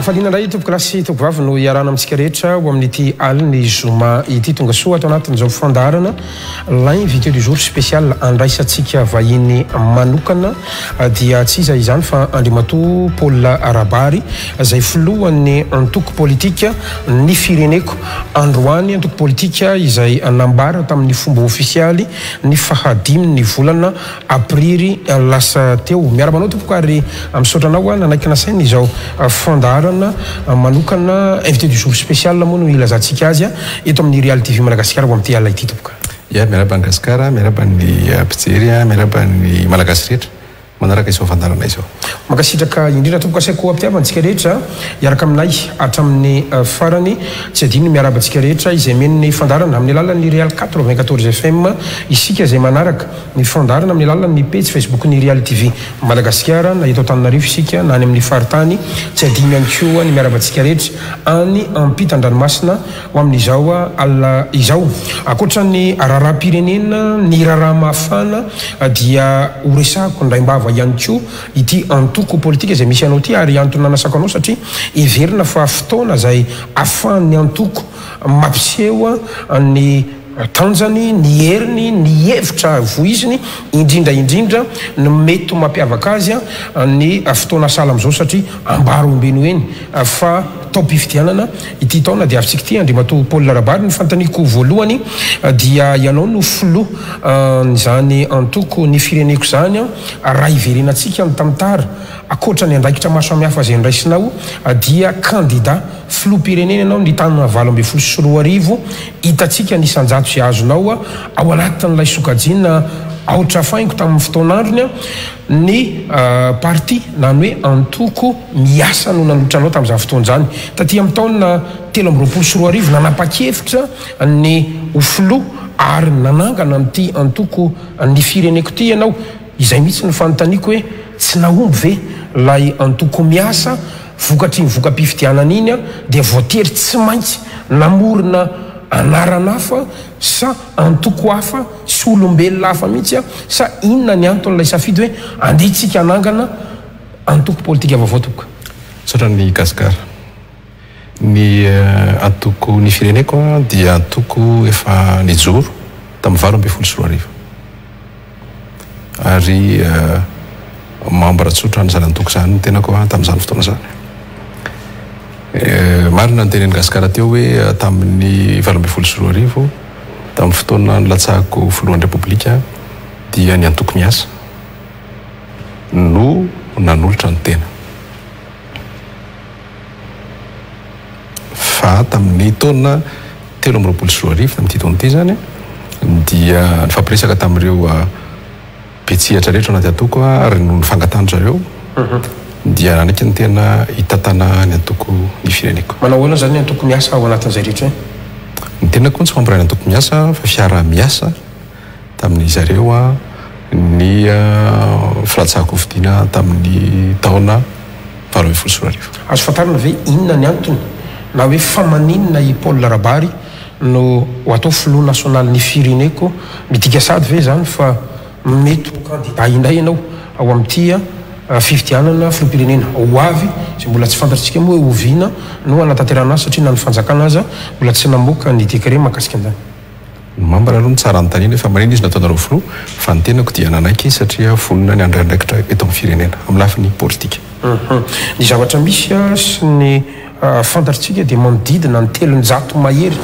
Falina ndray tompo klasy tompo vavy no iarana amitsika rehetra ho amin'ity aliny zoma ity tonga soa ato anatin'izao fandarana l'invité du jour spécial andraisantsika vahiny manokana dia tsy iza izany fa Andriamatoa Paul Arabary izay filohan'ny antoko politika ny fireneko androany antoko politika izay nambara tamin'ny fomba ofisialy ny fahadimy ny volana aprily lasa teo miara-manao tompoka ary amisaotranao nanaiky nasainy izao fandarana manokana invité du jour spécial moa no ilazantsika azy eto amin'ny Real TV Madagasikara ho amin'ity alina ity tompoka. Ya miaraba Madagasikara, miaraba ny mpijery, miaraba ny malagasy rehetra manaraka izao fandarana izao. Makasitraka indrindra tompoka asaiko ampiavantsika rehetra iaraka aminay hatramin'ny farany tsy adino miaraba antsika rehetra izay meno ny fandarana amin'ny alalan'ny Real 94 FM isika izay manaraka ny fandarana amin'ny alalan'ny page Facebook ny Real TV Madagasikara na eto Antananarivo isika na any amin'ny faritany tsy adino ihany koa ny miaraba antsika rehetra any ampitan-dranomasina ho amin'izao alina izao akoatran'ny raharam-pirenena ny raharam-mafana dia horesahako ndraimbava ihany koa ity antoko politika izay misy anao ty ary antony nanasako anao satria everina fa fotoana izay ahafahan'ny antoko mampiseho ny tanjany, ny heriny, ny hevitra voiziny indrindra no mety ho mampiavaka azy ny fotoana sala am'izao satria ambaro ombeny eny fa taom-pifidianana ity taona dia avitsika ity Andriamatoa Paul Arabary ny fantaniko voalohany dia ianao no filoha zany antoko ny fireneko zany raha iverenantsika ny tamintara akoatra ny andraikitra maro samihafa izay ndraisinao dia candidat filoham-pirenena ianao ny tanana 24 hitatsika ny sanjato sy azonao ao anatin'ilay sokajina aotra faingo tamin'ny fotoan'androny ny parti nany hoe antoko miasa no nanotranao tamin'izany fotoan'izany taty amin'ny taona 2024 nanapa-kevitra ny filoha ary nanangana n'ity antoko ny fireneko ty ianao izay mihitsy ny fanontaniako hoe tsy nahomby ve lay antoko miasa vokatry ny voka-pifidianana iny dia voatery tsy maintsy namorona anarana hafa sa antoko hafa sy olombelona hafa mihitsy sa inona ny anton'ilay safidy hoe andehitsika anangana antoko politika vaovao tokoka sotra ny Gasikara ny antoko ny fireneko dia antoko efa nijoro tamin'ny 24 ary mambara tsotra n'izany antoko zany ny tenako tamin'izany fotoana zany marina ny tenen'ny Gasikara teo hoe tamin'ny 24 tamin'ny fotoana nilatsahako filohan'ny repoblika dia ny antoko miasa no nanolotra ny tena fa tamin'ny taona 2024 tamin'ity taona ity zany dia nifampiresaka tamin'ireo betsihatra rehetra anaty atoko ary no nifangatany zareo dia anaiky ny tena hitatana ny antoko ny fireneko. Manao ahoana zany ny antoko miasa ao anatin'izay rehetra? Ny tena koa tsy mampiray ny antoko miasa fa fiara miasa tamin'ny zareo ny filatsahako fidiana tamin'ny taona 2024. Azo fantarina ve inona ny antony na hoe famaninina i Paul Rabary no atao filoha nasionaly ny fireneko midika sady ve zany fa mety kandida indray ianao ao amin'ity fifidianana filoham-pirenena ho avy izay mbola tsy fantatritsika moa hoe oviana no anatanterana azy satria na ny fanjakana aza mbola tsy namoaka ny décret mahakasika an'izany. Mambara aloha ny tsara nytanina fa manina izy nataonareo filoha fa ny tenako dia nanaiky satria vonona ny andraindraikitra eto amin'ny firenena amin'ny lafiny politika. Ny zavatra misy sy ny fantatritsika dia manodidina ny 300 mahery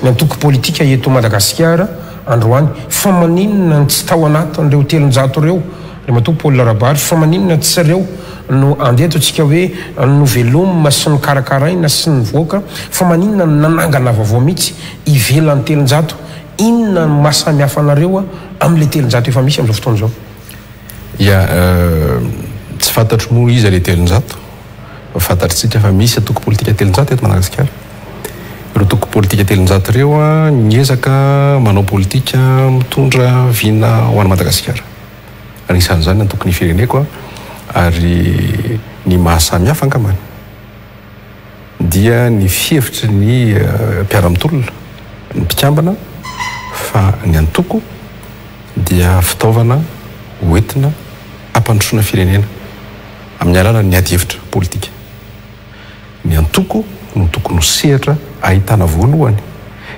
ny antoko politika eto Madagasikara androany. Fa maninona ny tsy tao anatin'ireo 300 ireo le matoa Paul Rabary, fa maninona tsy ireo no andeto antsika hoe noveloma sy ny karakaraina sy ny voaka, fa maninona ny nanangana vaovao mihitsy ivelan'ny 300. Inona ny mahasamihafa anareo amin'le 300 efa misy amin'izao fotoana izao? Tsy fantatro moa izy le 300 fantatritsika fa misy antoko politika 300 eto Madagasikara. Ireo toko politika 300 ireo niezaka manao politika mitondra vina ho an'i Madagasikara. Anisan'izany antoko ny fireneko ary ny mahasamihafa ankamany dia ny fihevitry ny mpiara-mitolona ny mpikambana fa ny antoko dia fitaovana hoentina ampandrosoana firenena amin'ny alalany ny adi-hevitra politika. Ny antoko no tokony sehatra ahitana voalohany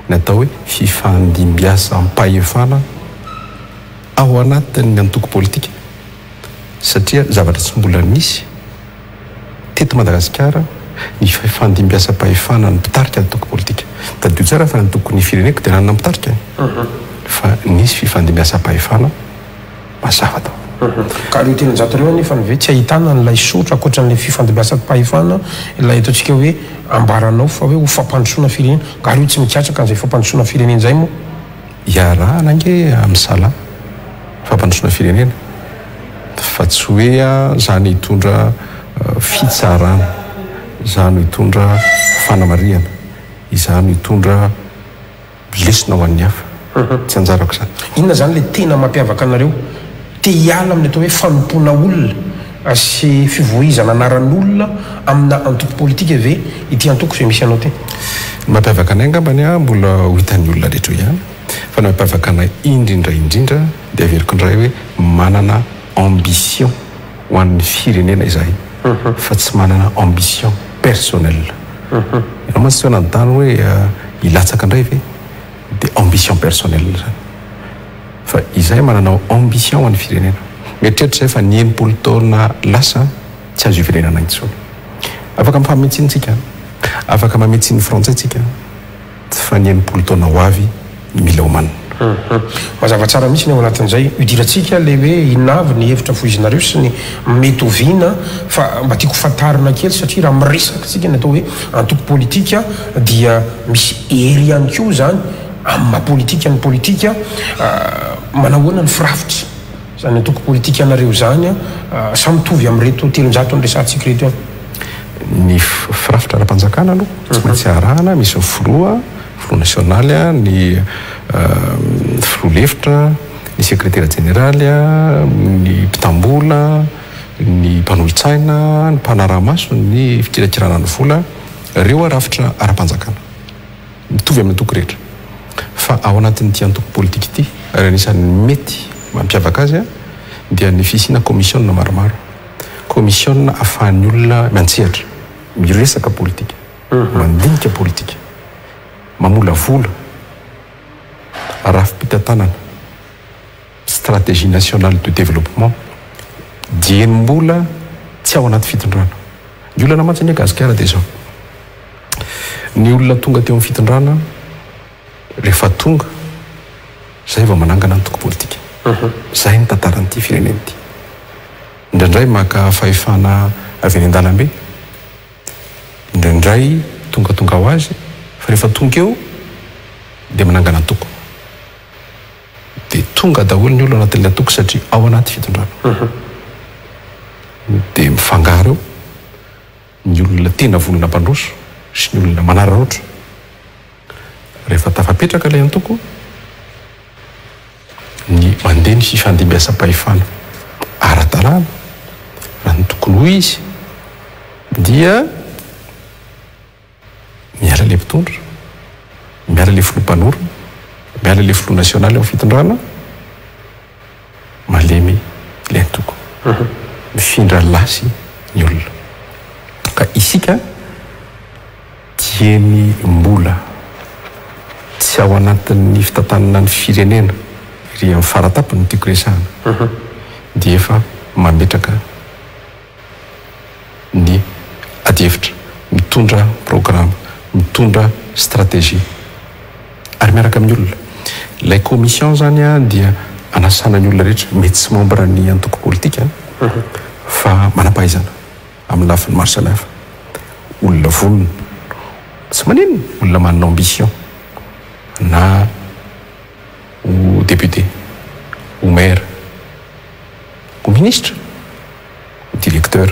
ny atao hoe fifandimbiasam-pahefana ao anatin'ny antoko politika satria zavatra tsy mbola misy teto Madagasikara ny fifandimbiasam-pahefana ny mpitarika antoko politika. Tadio tsara fa ny antoko ny fireneko dia nanana mpitarika fa nisy fifandimbiasam-pahefana mazava tao. Ka ireo 300 ireo nefa ve tsy ahitana n'ilay sotra ankoatran'ilay fifandimbiasam-pahefana ilay ataontsika hoe ambaranao fa hoe ho fampandrosoana firenena, ka ireo tsy mikatraka an'izay fampandrosoana firenena izay moa? Iarahana ange amin'ny sala fampandrosoana firenena fa tsy hoe zany hitondra fitsarana, zany hitondra fanamariana, izany hitondra lesona ho an'ny hafa. Tsy anjarako zany. Inona zany le tena mampiavaka anareo te hiala amin'ny atao hoe fanompoana olona sy fivoizana anaran'olona amina antoko politika ve ity antoko izay misy anao ty? Mampiavaka anay angambany mbola ho hitan'ny olona rehetra ihany fa ny mampiavaka anay indrindra dia averiko indray hoe manana ambition ho an'ny firenena izahay fa tsy manana ambition personnel. Ianao mantsy tsy hoanantany hoe hilatsaka indray ve dia ambition personnel zany fa izahay manana ambition ho an'ny firenena. Mieritreritra izay fa 90 taona lasa tsy azo iverenana intsony. Afaka mifametsiny-tsika, afaka mametsiny frantsay-tsika fa 90 taona ho avy mila homanina. Mazava tsara mihitsy ny ao anatin'izay idirantsika le hoe inavy ny hevitra foizinareo sy ny mety oviana fa mba tiako fantarina kely satria raha miresaka tsika ny atao hoe antoko politika dia misy hery ihany koa zany amin'ny mapolitika ny politika manahoana ny firafitra zany antoko politika anareo zany samy mitovy amin'reto 300 ny resantsika reto ny firafitra ara-panjakana aloha tsy maintsy arahana misy filoha nasionaly ny filoha lefitra ny sekretera jeneraly ny mpitambola ny mpanolo-tsaina ny mpanaramaso ny fikirakirana ny vola ireo rafitra ara-panjakana mitovy amin'ny antoko rehetra fa ao anatin'ity antoko politika ity ary anisan'ny mety mampiavaka azy dia ny fisina commission maromaro commission ahafahan'ny olona miantsehatra miresaka politika mandinika politika mamola vola arafim-pitantanana stratégie nationale de développement dienim-bola tsy ao anaty fitondrana. Ny olona mantsy ny Madagasikara dia zao ny olona tonga teo amin'ny fitondrana rehefa tonga zay vao manangana antoko politika. Zay ny tantaran'ity firenena ity. Indraindray maka fahefana avy any an-dalambe, indraindray tonga ho azy fa rehefa tonga eo dia manangana antoko dia tonga daholo ny olona anatin'ilay antoko satria ao anaty fitondrana. dia mifangaro eo ny olona tena volona mpandroso sy ny olona manararoatra. Rehefa tafapetraka ilay antoko ny mandeha ny fifandimbiasam-pahefana ara-dalàna raha ny tokony hoy izy dia miala le mpitondra, miala le filoam-panorona, miala le filoha nasionaly amin'ny fitondrana, malemy le antoko, mifindra lasy ny olona. Ka isika tieny mbola tsy ao anatin'ny fitantanana ny firenena ry amin'ny faratapony ny tiako resahana dia efa mametraka ny adihevitra, mitondra programme, mitondra stratégie ary miaraka amin'ny olona. Ilay commission zany a dia anasana ny olona rehetra mety tsy membre ny antoko politika fa manam-pahaizana amin'ny lafiny maro samihafa. Olona volona tsy manino, olona manana ambition na ho député, ho maire, ho ministre, ho directeur.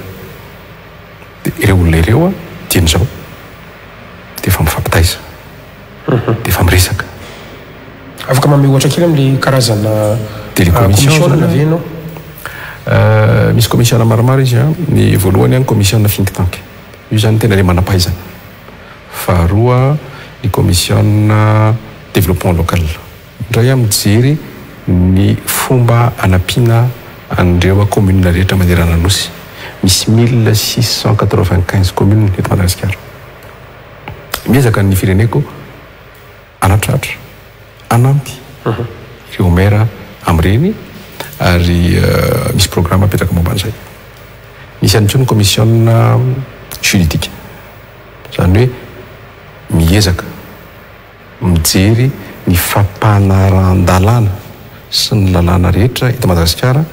Dia ireo olona ireo a tian'izao dia efa mifampitaiza, dia efa miresaka. Afaka mame ohatra kely amin'ilay karazana commission na ve ianao? Misy commission maromaro izy a. Ny voalohany any commission think tank, io zany tena le manam-pahaizana. Faharoa ny commission développement local, indray a mijery ny fomba anampiana an'ireo commune rehetra manerana nosy. Misy 1695 commune eto Madagasikara. Miezaka ny fireneko anatratra, anampy ireo maire amin'ireny ary misy programme apetraka momba an'izay. Misy ihany koa ny commission juridique, zany hoe miezaka mijery ny fampanaran-dalàna sy ny lalàna rehetra eto Madagasikara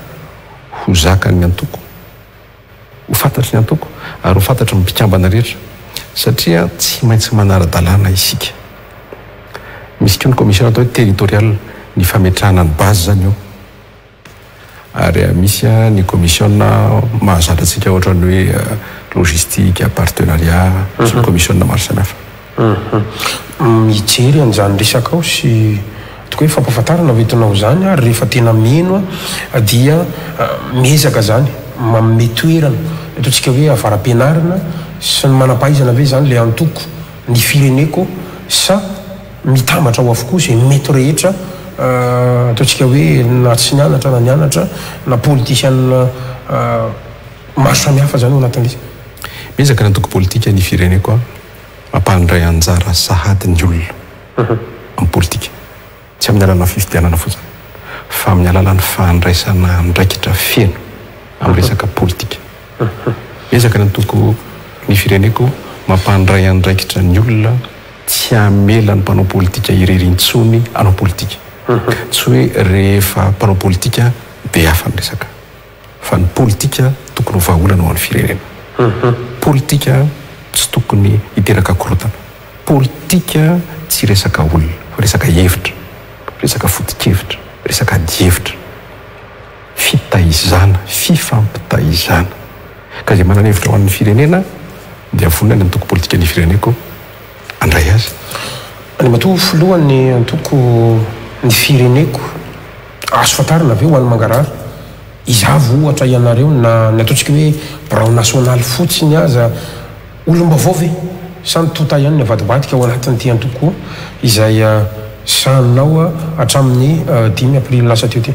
ho zakany antoko, ho fantatry ny antoko ary ho fantatry ny mpikambana rehetra satria tsy maintsy manara-dalàna isika. Misy koa ny commission atao hoe territorial, ny fametrahana ny base zany eo. Ary misy ny commission mahazatra antsika ohatran'ny hoe logistique, partenariat, sy ny commission maro samihafa. Mijery an'izany resaka ao sy tokoa hoe fampahafantarana hoentinao zany ary rehefa tena mino dia miezaka zany manome toerana ataontsika hoe avaram-pianarana sy ny manam-pahaizana ve zany le antoko ny fireneko sa mitambatra ao avokoa izay mety rehetra ataontsika hoe na tsy nianatra na nianatra na politician maro samihafa zany ao anatin'izy. Miezaka ny antoko politika ny fireneko mampandray anjara sahadin'ny olona amin'ny politika, tsy amin'ny alalana fifidianana fotsiny fa amin'ny alalany fandraisana andraikitra feno amin'ny resaka politika. Miezaka ny antoko ny fireneko mampandray andraikitra ny olona tsy hamela ny mpanao politika irery-ntsony anao politika. Tsy hoe rehefa mpanao politika dia hafa ny resaka fa ny politika tokony ho vahaolana ao amin'ny firenena. Politika tsy tokony hiteraka korotana. Politika tsy resaka olona fa resaka hevitra, resaka foto-kevitra, resaka adihevitra, fitaizana, fifampitaizana. Ka izay manana hevitra ho an'ny firenena dia vonona ny antoko politika ny fireneko andray azy. Any matoa filohany antoko ny fireneko azo fantarina aveo ho an'ny mangarara izavo ohatra ianareo na ny ataontsika hoe birao nasionaly fotsiny aza olom-baovao ve sa nytota ihany ny avadibadika ao anatin'ity antoko izay saninao hatramin'ny 5 aprily lasa teo ty.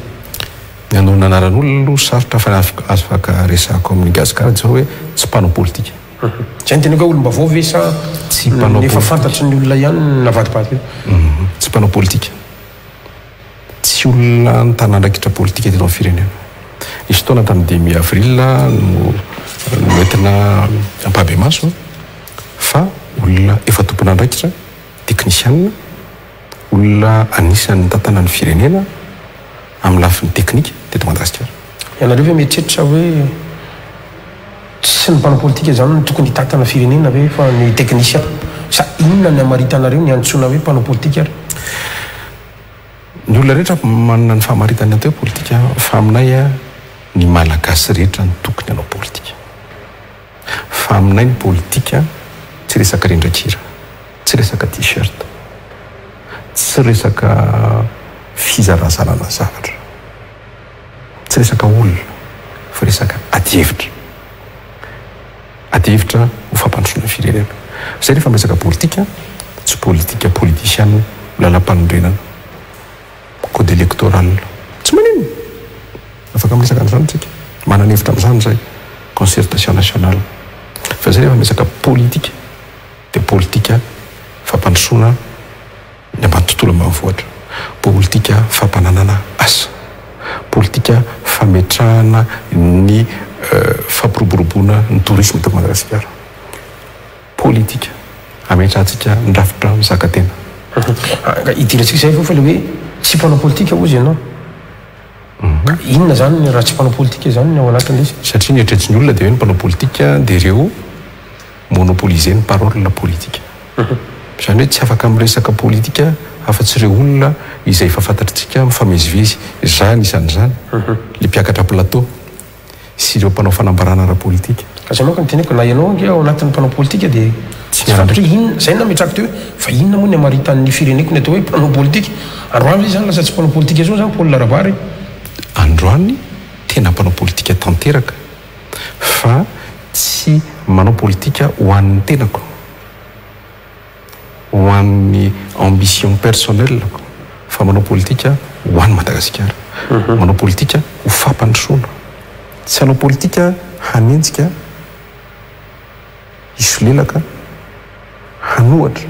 Ny anao nanaran'olona aloha sarotra fa afaka resako amin'ny Madagasikara zao hoe tsy mpanao politika. Zay ny tenako hoe olom-baovao ve sa tsy mpanao nefa fantatry ny olona ihany navadibadika? Tsy mpanao politika. Tsy olona ny tanàndraikitra politika teto amin'ny firenena. Nisy fotoana tamin'ny 10 avril no entina ampabe maso fa olona efa tompona andraikitra, teknisianina, olona anisan'ny tantanan'ny firenena amin'ny lafiny teknika teto Madagasikara. Ianareo ve mieritreritra hoe tsy ny mpanao politika zany tokony hitantana firenena ve fa ny teknisia sa inona ny amaritanareo ny antsoina hoe mpanao politika ary? Ny olona rehetra manana ny fahamaritany atao hoe politika fa aminay ny malagasy rehetra ny tokony anao politika. Fa aminay ny politika tsy resaka rindrakira, tsy resaka t-shirt, tsy resaka fizarazanana zavatra, tsy resaka olona, fa resaka ady hevitra ho fampandrosoana firenena. Zay rehefa miresaka politika, tsy politika politisiana lalam-panondrenana, code électoral, tsy manino afaka miresaka an'izany tsika, manana hevitra amin'izany zay concertation nationale. Fa zay rehefa miresaka politika dia politika fampandrosoana ny ambany tontolo ambanivohitra, politika fampananana asa, politika fametrahana ny fampiroboroboana ny tourisme eto Madagasikara, politika ametrahantsika ndrafitra mizaka tena. Idirantsika zay fa le hoe tsy mpanao politika ozy ianao. Inona zany raha tsy mpanao politika zany ny ao anatin'izy? Satria ny eritreritry ny olona dia hoe ny mpanao politika dia ireo monopoliser ny parole la politika. Zany hoe tsy afaka miresaka politika afa-tsy ireo olona izay efa fantatritsika mifamezivezy zany isan'izany le mpiakatra plateau sy ireo mpanao fanambarana ara-politika. Ka zay manko ny teneko na ianao ange ao anatin'ny mpanao politika dia tsy fantatra inona zay nametrako teo fa inona moa ny amaritan'ny fireneko ny atao hoe mpanao politika. Androany izy zany lasa tsy mpanao politika zao zany Paul Larabary. Androany tena mpanao politika tanteraka fa tsy manao politika ho an'ny tenako, ho an'ny ambition personnelle, fa manao politika ho an'ny Madagasikara, manao politika ho fampandrosoana. Tsy hanao politika hanenjika, isolelaka, hanohatra,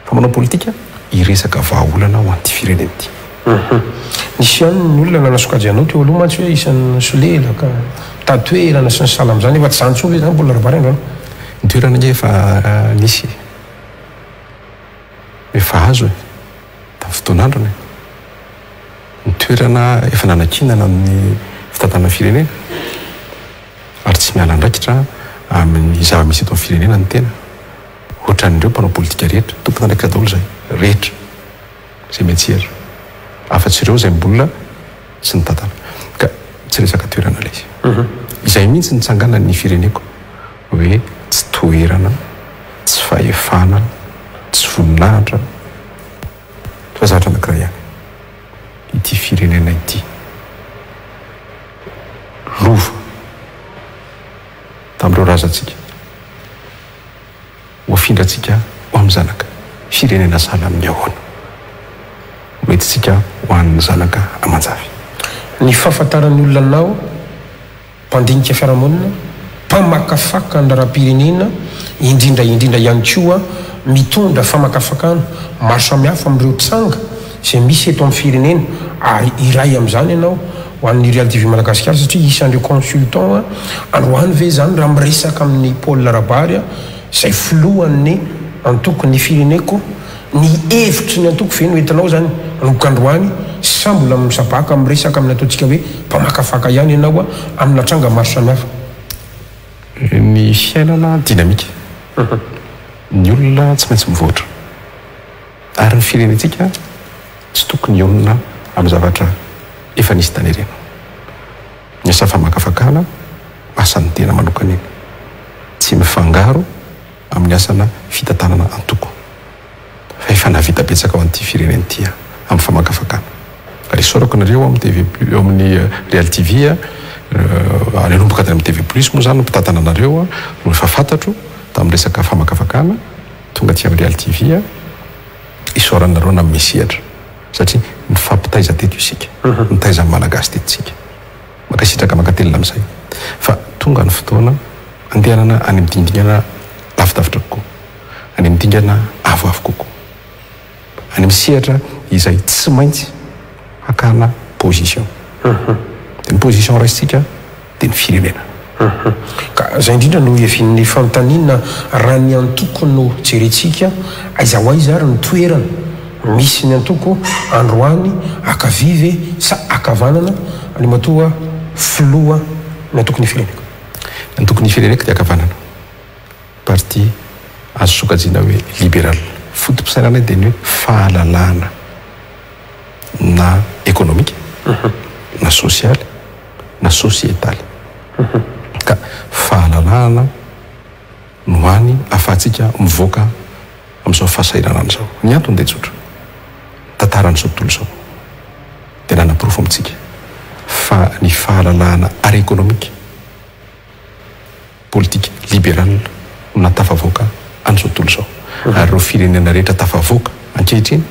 fa manao politika hiresaka vahaolana ho an'ity firenena ity. Nisy ihany ny olona nanasokajy anao teo aloha mantsy hoe isan'ny solelaka tatoerana sy ny sahala amin'izany efa tsy zany tsony zany Paul Larabary androany. Ny toerana nge efa nisy efa azo tamin'ny fotoan'androny, ny toerana efa nanakinana amin'ny fitantanana firenena ary tsy miala andraikitra amin'ny zava-misy eto amin'ny firenena ny tena ohatran'ireo mpanao politika rehetra, tompona andraikitra daholo zay rehetra zay metsihatra, afa-tsy ireo zay mbolina sy ny tantana ka tsy resaka toerana ilay izy. Izay mihitsy nitsangana ny fireneko hoe tsy toerana, tsy fahefana, tsy voninahitra fa zavatra anankiray ihany ity firenena ity. Lova tamin'ireo razantsika ho afindratsika ho amin'ny zanaka firenena sahala amin'ny ahoana mety tsika ho an'ny zanaka amanjavy. Ny fahafantaran'ny olona anao mpandinika fiarahamonina, mpamakafaka ny rahapirenena, indrindra ihany koa mitondra famakafakana maro samihafa amin'ireo tsanga izay misy eto amin'ny firenena ary iray amin'izany ianao ho an'ny Real TV Madagasikara satria isan'ireo consultant androany ve zany raha miresaka amin'ny Paul Larabary izay filohan'ny antoko ny fireneko ny hevitry ny antoko ve no entinao zany nokandroany sa mbola misabaka miresaka amin'ny ataontsika hoe mpamakafaka ihany ianao amina tranga maro samihafa? Ny fiainana dinamika, ny olona tsy maintsy mivoatra ary ny firenentsika tsy tokony olona amin'ny zavatra efa nisy tany ireny. Ny asa famakafakana asan'ny tena manokana iny, tsy mifangaro amin'ny asana fitantanana antoko fa efa navita betsaka ao an'ity firenena ity amin'ny famakafakana. Ary sorako nareo amin'ny TV eo amin'ny Real TV anomboka amin'ny TV Plus moa zany mpitantana anareo no efa fantatro tamin'ny resaka famakafakana tonga ty amin'ny Real TV isoranareo na mesihatra satria ny fampitaiza teto isika, nitaiza malagasy tetitsika makasitraka makatelina amin'izay fa tonga ny fotoana andehanana any midindingana lavidavitra kokoa, any midingana avoavo kokoa, any misehatra izay tsy maintsy hakana position. Dia ny position raisitsika dia ny firenena. Ka zay indrindra no evin'ny fanontaniana raha ny antoko no jerentsika aiza ho aiza ary ny toerana misy ny antoko androany akavive sa akavanana any matoa filoha ny antokony fireneko. Ny antokony fireneko dia akavanana parti azo sokajiana hoe libéral. Fotom-pisainana dia ny hoe fahalalahana na économique na social na sosietaly ka fahalalahana no any afahantsika mivoaka amin'izao fahasahiranany zao. Ny antony dia tsotra, tantaran'izao tontolo zao dia nanapirofo amintsika fa ny fahalalahana ara-ekônomika politika libéral no natafavoaka an'izao tontolo zao. Ary ireo firenena rehetra tafavoaka ankehitriny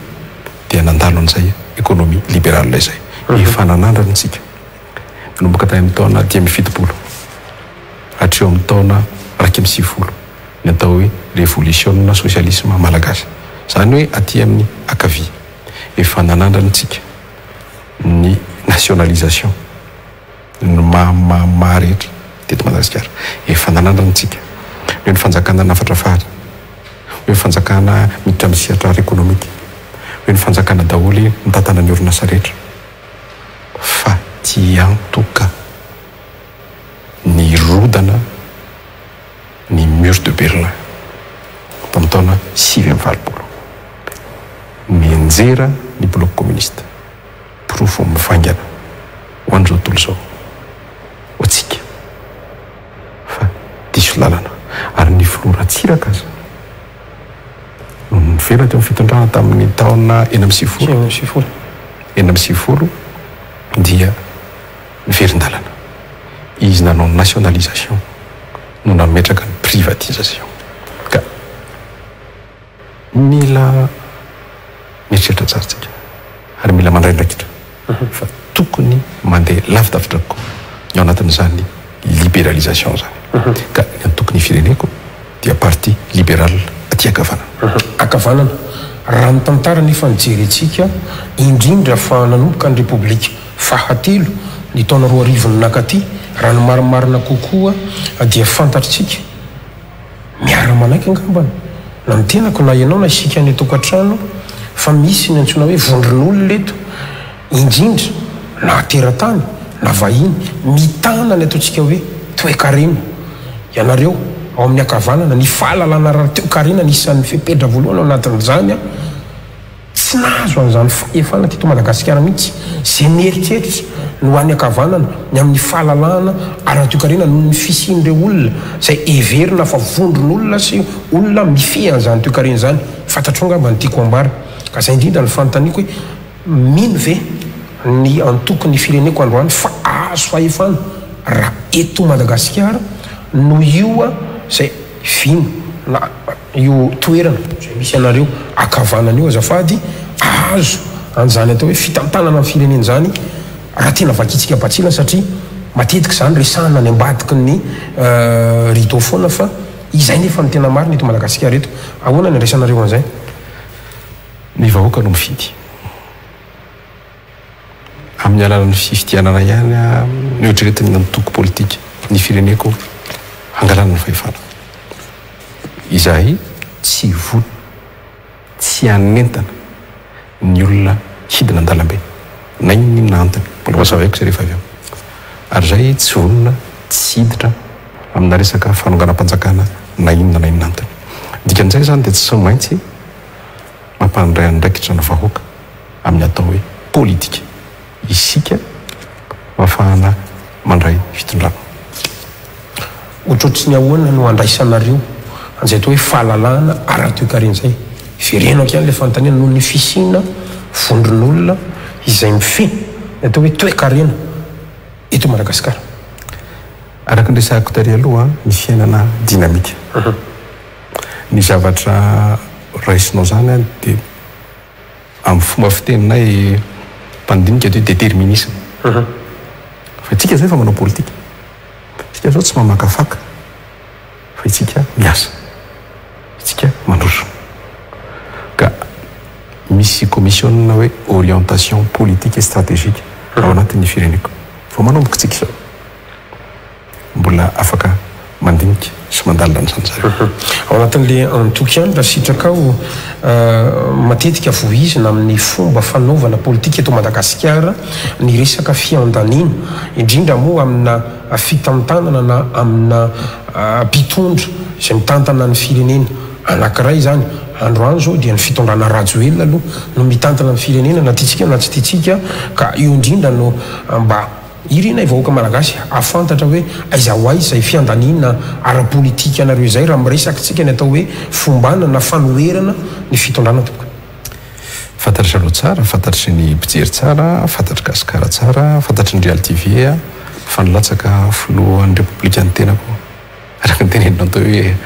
dia nandalo an'izay ekônomia libéral izay. Efa nanandrana antsika nanomboka tany amin'ny taona 2017 hatreo amin'ny taona 2020 ny atao hoe révolution socialisme malagasy. Zany hoe aty amin'ny akavia efa nanandrana antsika ny nationalisation ny maharehetra teto Madagasikara. Efa nanandrana antsika hoe ny fanjakana nafatra fahary, hoe ny fanjakana miditra amin'ny sehatra ara-ekônomika, hoe ny fanjakana daholo mitantana ny orinasa rehetra. Fa tiantoka ny rodana ny mur de Berlin tamin'ny taona 1920 mianjera ny bloc communiste profo mivangana ho an'izao tontolo zao ho antsika fa diso lalana ary ny filoratsiraka azy nivela teo amin'ny fitondrana tamin'ny taona 1970 dia miverin-dalana izy nanao nationalisation no nametraka ny privatisation. Ka mila mieritreritra tsara tsika ary mila mandraindrakitra fa tokony mandeha lavitavitra koa ny ao anatin'izany libéralisation zany. Ka ny tokony fireneko dia parti libéral aty akavanana raha ny tantara nefa nijerentsika indrindra fa nanomboka ny republika fahatelo ny taona 2000 nakaty raha ny marimarina kokoa dia fantatritsika miara-manaiky angambana na ny tenako na ianao na isika ny tokantrano fa misy ny antsona hoe vondron'olo leto indrindra na ateratany na vahiny mitana ny ataontsika hoe toe-karena ianareo ao amin'ny akavanana ny fahalalana raha teo karena nisan'ny fepedra voalohany ao anatin'izany tsy nahazo an'izany faefana teto Madagasikara mihitsy zay mieritreritra no any akavanana ny amin'ny fahalalana ara-teo karena no ny fisian'ireo olona zay everina fa vondron'olona sy olona mifeha an'izany teo karena zany. Fantatro angamba ny tiako ambara ka zay indrindra ny fanontaniako hoe mino ve ny antokony fireneko androany fa azo faefana raha eto Madagasikara no ioa zay vino na io toerana zay misy anareo akavanana io azafady azo an'izany atao hoe fitantanana amin'ny firenena zany raha tena vakitsika batsila satria matetika zany resahana ny ambadiky ny rideau foana fa izay nefa ny tena marina eto Madagasikara eto. Ahoana ny resanareo an'izay? Ny vahoaka no mifidy amin'ny alalan'ny fifidianana ihany ny ohatreretiny ny toko politika ny fireneko hangalana ny fahefana. Izahay tsy vono tsy anentana ny olona hidina an-dalambe na inona antony mbola mazavaiko zay rehefa avy eo ary zay tsy vonona tsy hiditra amina resaka fanonganam-panjakana na inona antony. Dikan'izay zany dia tsy maintsy mampandray andraikitra ny vahoaka amin'ny atao hoe politika isika mafahana mandray fitondrana. Ohatrohatry ny ahoana no andraisanareo an'izay atao hoe fahalalahana ara-toe-karena zay firenako ihany le fanontaniana noho ny fisina vondron'olona izay mifehy atao hoe toe-karena eto Madagasikara. Araka ny resahako tary aloha ny fiainana dinamika ny zavatra raisinao zany dia amin'ny fomba fiteninay mpandinika dia déterminisme fa itsika zay fa manao politika itsika zao tsy mamakafaka fa itsika miasa itsika mandroso ka misy commissionna hoe orientation politique et stratégique ao anatin'ny fireneko fa manomboka tsika izao mbola afaka mandinika sy mandalina n'izany zareo. Ao anatin'le antoky ihany raha sitraka ao matetika voizina amin'ny fomba fanaovana politika eto Madagasikara ny resaka fiandaniana indrindra moa amina fitantanana na amina mpitondra izay mitantana ny firenena anankiray zany. Androany zao dia ny fitondrana Rajoelina aloha no mitantana ny firenena na titsika na tsy titsika ka io indrindra no mba irina vahoaka malagasy afantatra hoe aiza ho aiza izay fiandanina ara-politika anareo izay raha miresakytsika ny atao hoe fombana na fanoherana ny fitondrana toka. Fantatry aloha tsara, fantatry ny mpijery tsara, fantatry gasikara tsara, fantatry ny Real TV fanolatsaka filohan'ny repoblika ny tenako araka ny tenenina atao hoe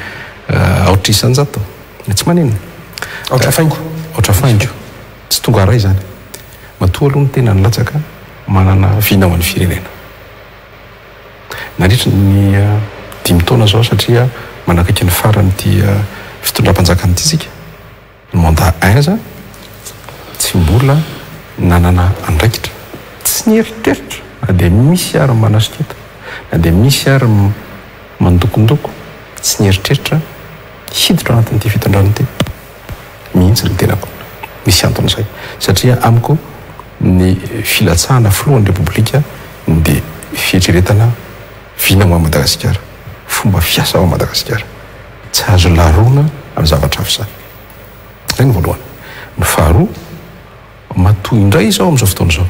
aotrisanjato tsy manino aotrafaingo tsy tonga ray zany matoa aloha ny tena ny latsaka manana vina ho an'ny firenena nandritra ny 5 taona zao satria manakaiky ny farany ty fitondram-panjakana ity tsika ny mandat 1 zany tsy mbola nanana andraikitra tsy nieritreritra na dia misy ary manasiketa na dia misy ary mandokondoko tsy nieritreritra hiditra anatin'ity fitondrana ity mihitsy ny tenako misy anton'izay satria amiko ny filatsahana filohan'ny repoblika dia fietreretana vina ho a Madagasikara fomba fiasa ao Madagasikara tsy azo larona amin'ny zavatra hafa zany zay ny voalohany. Ny faharoa matoy indray izao amin'izao fotoana izao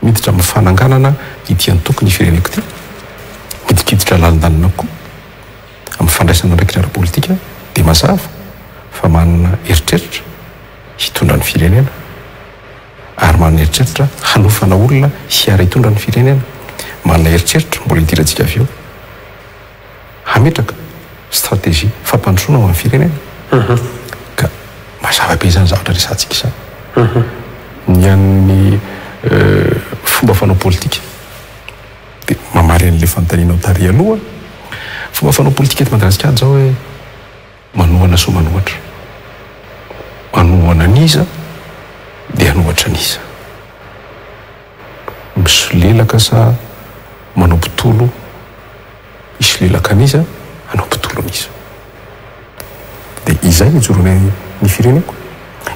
miditra amin'ny fananganana ity antokony fireneko ity midikiditra lalindanina koa amin'ny fandraisana ndraiky ara-politika dia mazava fa manana eritreritra hitondra ny firenena ary manana eritreritra hanofana olona hiara hitondra ny firenena manana eritreritra mbola hidirantsika avy eo hametraka stratégie fampandrosoana ho amin'ny firenena ka mazava be zany zavatra resantsika izany ny an'ny fomba fanao politika dia mamary an'le fanontaniana tary aloha fomba fanao politika eto Madagasikara zao hoe manohana so manohatra manohana niza dia anohatra niza misolelaka sa manao mpitolo isolelaka niza anao mpitolo niza dia izay ijorona ny fireneko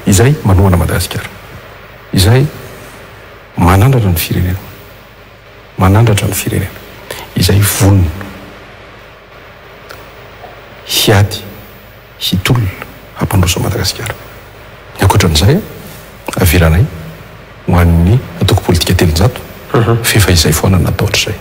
izay manohana Madagasikara izay manandratra ny firenena manandratra ny firenena izay vonona hiady hitolona hampandroso Madagasikara ny ankoatran'izay avelanay ho an'ny atoko politika telonjato fefa izay foana nataotra izay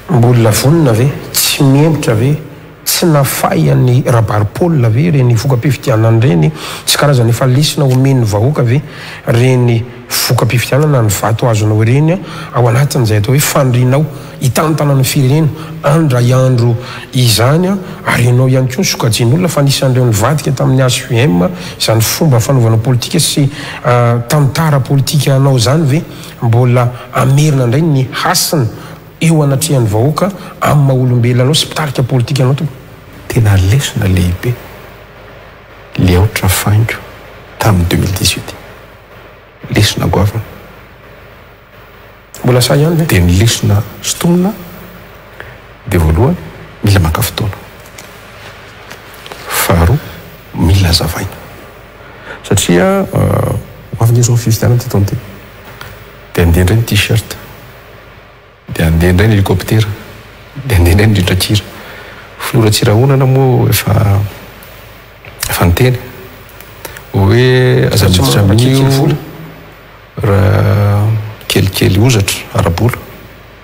mbola vonona ve tsy miembotra ve tsy nafay an'ny rabaripolina ve reny voka-pifitianana reny tsy karazany efa lesina omen'ny vahoaka ve reny voka-pifitianana ny vato azonao reny ao anatin'izay atao hoe fandrinao hitantanany firenena andray andro izany ary ianao ihany koa ny sokajian'olona fa nisan'ireo nivadika tamin'ny ASUM izany fomba fanaovana politika sy tantara politika anao zany ve mbola amerina indray ny hasina eo anatrehan'ny vahoaka amin'ny maha-olombelonanao sy mpitarika politika anao toa tena lesona lehibe le aotra faingo tamin'ny 2018 lesona goavana mbola sa ihany ve dia ny lesona sotomina dia voalohany mila maka fotoana faharoa mila zavaina satria hoavy ny zao fivitiana ty taona ty dia andeha indray ny t-shirt dia andeha indray ny hélicoptera dia andeha indray ny rindrakira filoratsiraonana moa efa niteny hoe aza miditra amin'io raha kelikely ozatra arabola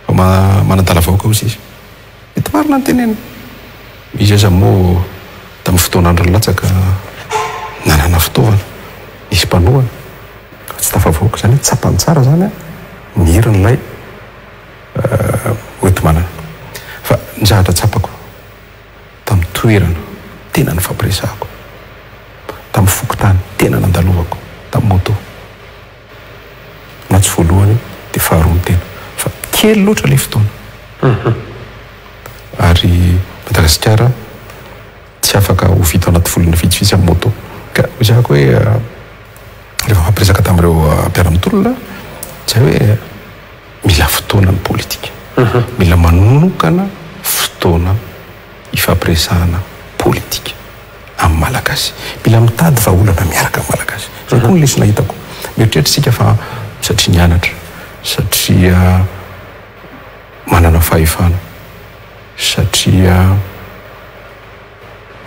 fa manadala vahoaka ozy izy mety marina ny tenena izy aza moa tamin'ny fotoanandro ny latsaka nanana fitaovana nisy mpanohana tsy tafavoaka zany tsapany tsara zany ny herin'ilay oety manana fa nizahatra tsapako tamin'ny toerana tena ny fampiresahako tamin'ny fokotany tena nandalovako tamin'ny moto na tsy voalohany dia faharoa ny tena fa kely loatra le fotoana ary Madagasikara tsy afaka ho vita anaty volana vitsivitsy amin'ny moto ka izahako hoe rehefa fampiresaka tamin'ireo mpiara-mitolona zay hoe mila fotoana ny politika mila manokana fotoana ifampiresahana politika amin'ny malagasy mila mitady vahaolana miaraka amin'ny malagasy zay koa ny lesona hitako mieritreritra fa satria nianatra satria manana fahefana satria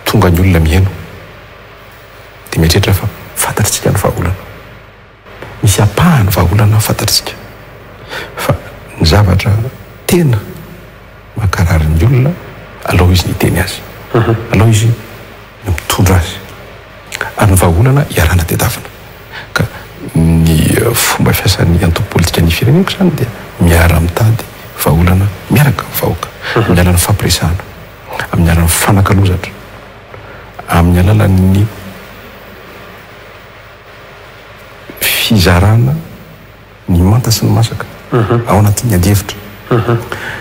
tonga ny olona mihaino dia mieritreritra fa fantatritsika ny vahaolana misy apahany vahaolana fantatritsika fa ny zavatra tena makarary ny olona aloha izy niteny azy aloha izy mitondra azy ary ny vahaolana iarana tedavina ka ny fomba fiasan'ny antoko-politika ny fireneko zany dia miara mitady vahaolana miaraka vahoaka amin'ny alan'ny fampiresahana amin'ny alan'ny fanakalozatra amin'ny alalan'ny fizarana ny manta sy ny masaka ao anatin'ny ady-hevitra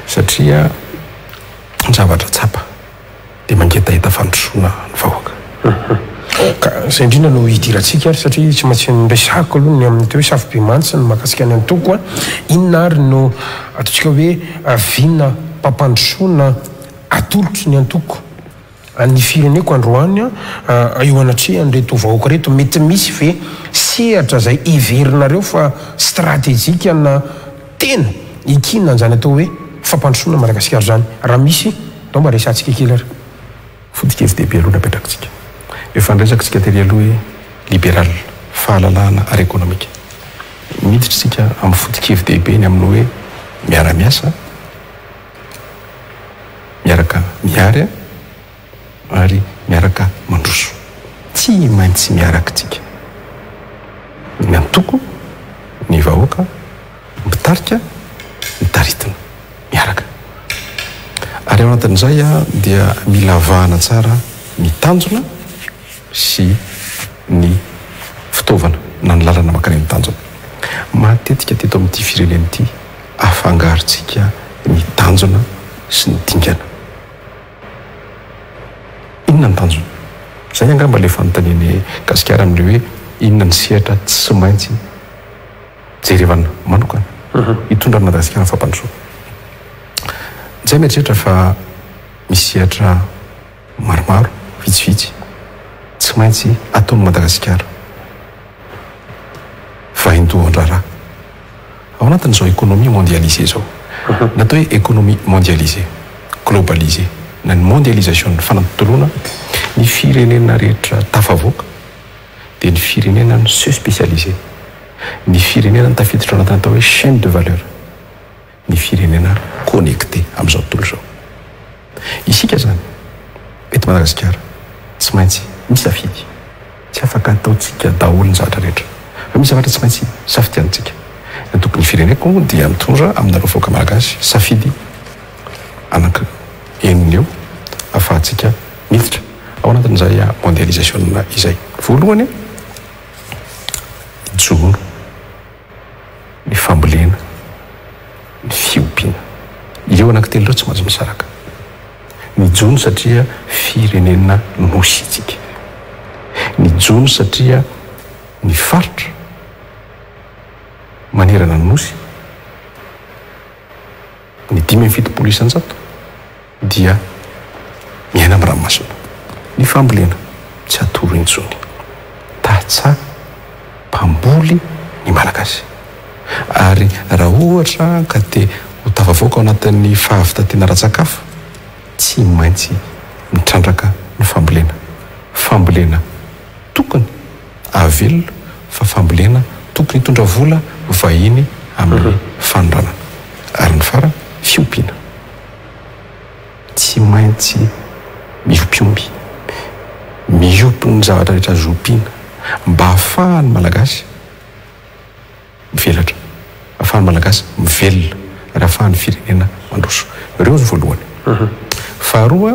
satria ny zavatra tsapa dia mangetahita fandrosoana ny vahoaka ka zay indrindra no hidirantsika ary satria tsy maintsy nresako aloha ny amin'ny teo hoe safi-pimantsy ny mahakasika ny antoko a inona ary no ataontsika hoe vina mpampandrosoana atolotry ny antoko ny fireneko androany eo anatrehany reto vahoaka reto mety misy ve sehatra zay iverinareo fa stratéjika na tena ikinina zany atao hoe fampandrosoana Madagasikara zany raha misy dao mba resantsika kely ary fodikevy-dehibe aloha napetrakontsika efa nresakitsika tery aloha hoe libéral fahalalahana ary économique miditra tsika amin'ny fodikevy-dehibe ny amin'ny hoe miara-miasa miaraka miary ary miaraka mandroso tsy maintsy miaraka tsika ny antoko ny vahoaka mitarika mitaritina miaraka ary ao anatin'izay dia mila vahana tsara mitanjona sy ny fitaovana na ny lalana makany mitanjona matetika teto amin'ity firenena ity afangarontsika ny tanjona sy ny dingana inona ny tanjona zay angamba le fanontaniany gasikara amin'le hoe inona ny sehatra tsy maintsy jerevana manokana hitondra Madagasikara fampandrosoana zay mieritreritra fa misy sehatra maromaro vitsivitsy tsy maintsy ataon'ny Madagasikara vaindohan-draharaha ao anatin'izao économie mondialisée zao natao hoe économie mondialisée globalisée na ny mondialisation ny fanatontoloana ny firenena rehetra tafavoaka dia ny firenena ny se spécialisé ny firenena ny tafiditra ao anatin'ny atao hoe chaîne de valeur ny firenena connecté amin'izao tontolo zao isika zany eto Madagasikara tsy maintsy misafidy tsy afaka ataontsika daholo ny zavatra rehetra fa misy zavatra tsy maintsy safidiantsika ny tokony fireneko dia mitondra aminareo vahoaka malagasy safidy anaka enina eo afahantsika miditra ao anatin'izay mondialisation izay voalohany ny jono ny fambolena ny fiompiana ireo anankitelo ireo tsy maintsy misaraka ny jono satria firenena nosy itsika ny jono satria ny faritra manerana ny nosy ny 5.7 isan-jato dia miaina amin'ny ranomasina ny fambolena tsy atoro intsony tatsa mpamboly ny malagasy ary raha ohatra ka te ho tafavoaka ao anatin'ny fahavitantena ra-tsakafo tsy maintsy mitrandraka ny fambolena tokony avelona fa fambolena tokony hitondra vola vahiny amin'ny fanondranana ary ny fara fiompiana tsy maintsy miompiomby miompy ny zavatra rehetra zompiana mba ahafahany malagasy mivelatra ahafahany malagasy mivelona ary ahafahany firenena mandroso ireo ny voalohany faharoa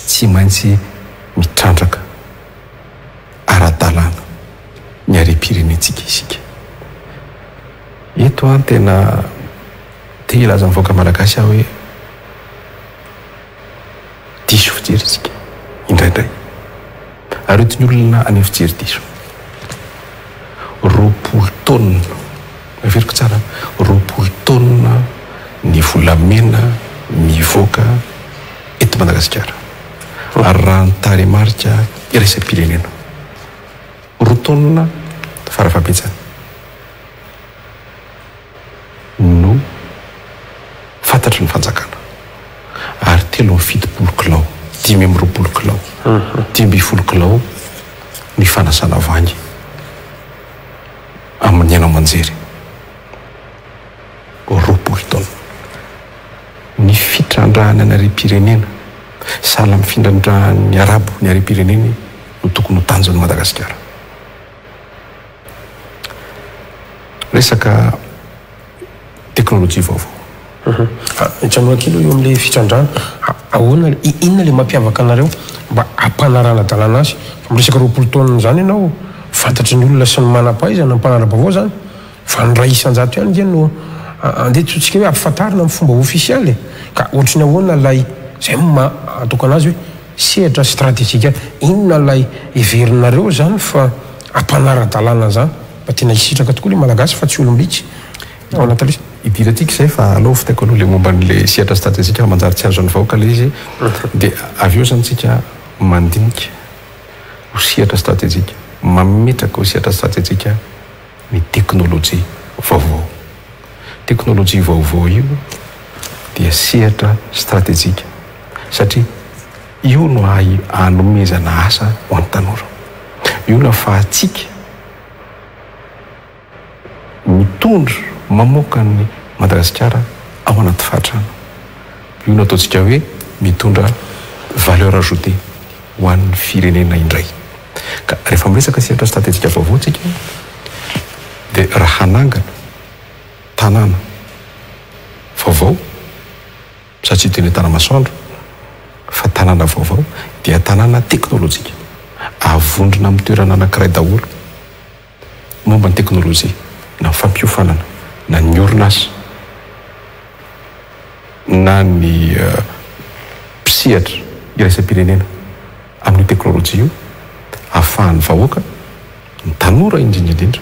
tsy maintsy mitrandraka ara-dalàna ny arem-pirenentsika isika eto tena te ilaza ny vahoaka malagasy aho hoe diso fijery tsika indraindray ary oetiny olona any fijery diso 20 taonina averiko tsara 20 taonina ny volamena mivoaka eto Madagasikara ary raha ny taremarika iraisam-pirenena 2 taonina farafabetsany no fantatry ny fanjakana ary 3.7 kilao 5.20 kilao 10.10 kilao ny fanasana vangy amin'ny haino aman-jery 20 taona ny fitrandrahany anary pirenena sahala amin'ny fitrandrahan'ny arabo ny ary pireneny no tokony ho tanjon'ny Madagasikara. Resaka teknôlôjia vaovao. Hitranoakilo eo amin'ilay fitrandrahana ahoana inona le mampiavaka anareo mba hampanarana dalàna azy fa miresaka roapolo taonina zany ianao fantatry ny olona sy ny manam-pahaizana ampanara-baovao zany fa ny ray isan-jato ihany dia no andeha tsika hoe ampifantarina amin'ny fomba ofisialy ka ohatrany ahoana lay zay atoko anazy hoe sehatra stratégique inona lay iverinareo zany fa hampanara-dalàna zany mba tena hisitraka tokoa le malagasy fa tsy olom-bitsy ao anaty idiratika izay fa alao fitaiko aloha le momba n'le sehatra stratégique manjary tsy azo ny vahoaka le izy dia avy eo zany tsika mandinika ho sehatra stratégique mametraka ho sehatra stratégique ny teknôlôjia vaovao. Teknôlôjia vaovao io dia sehatra stratégique satria io no hanomezana asa ho an'ny tanora. Io no ahafahantsika mitondra mamoaka ny Madagasikara ao anaty fahatrano. Io no ataontsika hoe mitondra valeur ajoutée ho an'ny firenena indray. Ka rehefa miresaka sehatra stratégique vaovao tsika dia raha hanangana tanàna vaovao satria teny tanamasoandro fa tanàna vaovao dia tanàna teknôlôjika avondrina amin'ny toerana anankiray daholo momba ny teknôlôjia na fampiofanana na ny orinasa na ny mpisehatra iraisam-pirenena amin'ny teknôlôjia io ahafahan'ny vahoaka ny tanora indrindraindrindra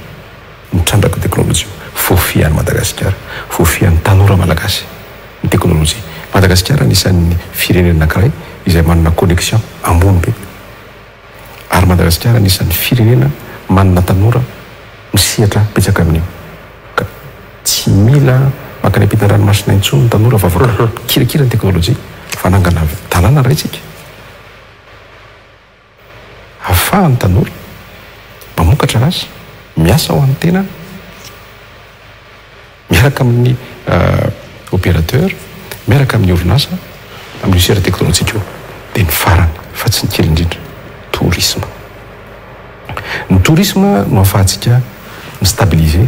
mitrandraka teknôlôjia fofian'ny Madagasikara fofian'ny tanora malagasy ny teknôlôjia. Madagasikara anisan'ny firenena anankiray izay manana connexion ambony be ary Madagasikara anisan'ny firenena manana tanora misehatra betsaka amin'io ka tsy mila makany ampitana ranomasina intsony ny tanora fa afaka kirakira ny teknôlôjia fa nangana dalàna raitsika ahafahan'ny tanora mamokatra azy miasa ho an'ny tena miaraka amin'ny opérateur miaraka amin'ny orinasa amin'ny sehatra teknôlôjika io dia ny farany fa tsy ny kely indrindra tourisme. Ny tourisme no ahafahantsika ny stabiliser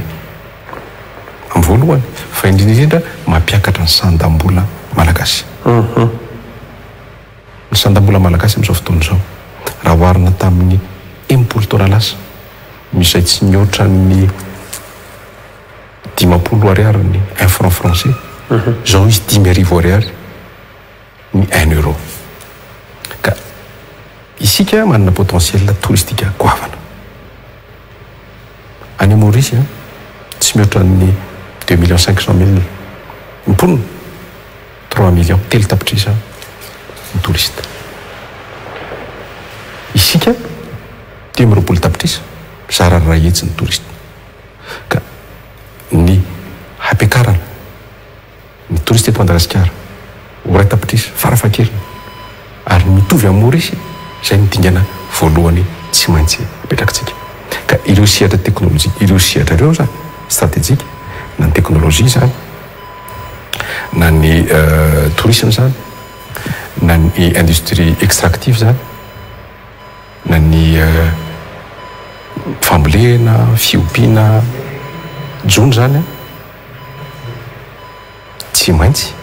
amin'ny voalohany fa indrindra mampiakatra ny sandam-bola malagasy. Ny sandam-bola malagasy amin'izao fotoana izao raha oharina tamin'ny 80 taona lasa misy tsy mihoatra ny 50 ariary ny 1 franc français zao izy 10,000 ariary ny 1 euro. Ka isika manana potentiel touristika goavana any Maurice tsy mihoatra ny 2,500,000 mponina 3 millions telo tapitrisa ny touriste. Isika 10,000 tapitrisa zara raha etsy ny touriste ka ny hampiakarana ny touriste eto Madagasikara ho ray tapitrisa farafahakeliny ary mitovy amin'ny Maurice izay midingana voalohany tsy maintsy apetrakantsika. Ka ireo sehatra teknôlôjia ireo sehatra ireo zany stratégique na ny teknôlôjia zany na ny tourisme zany na ny industrie extractive zany na ny fambolena fiompiana jony zany tsy maintsy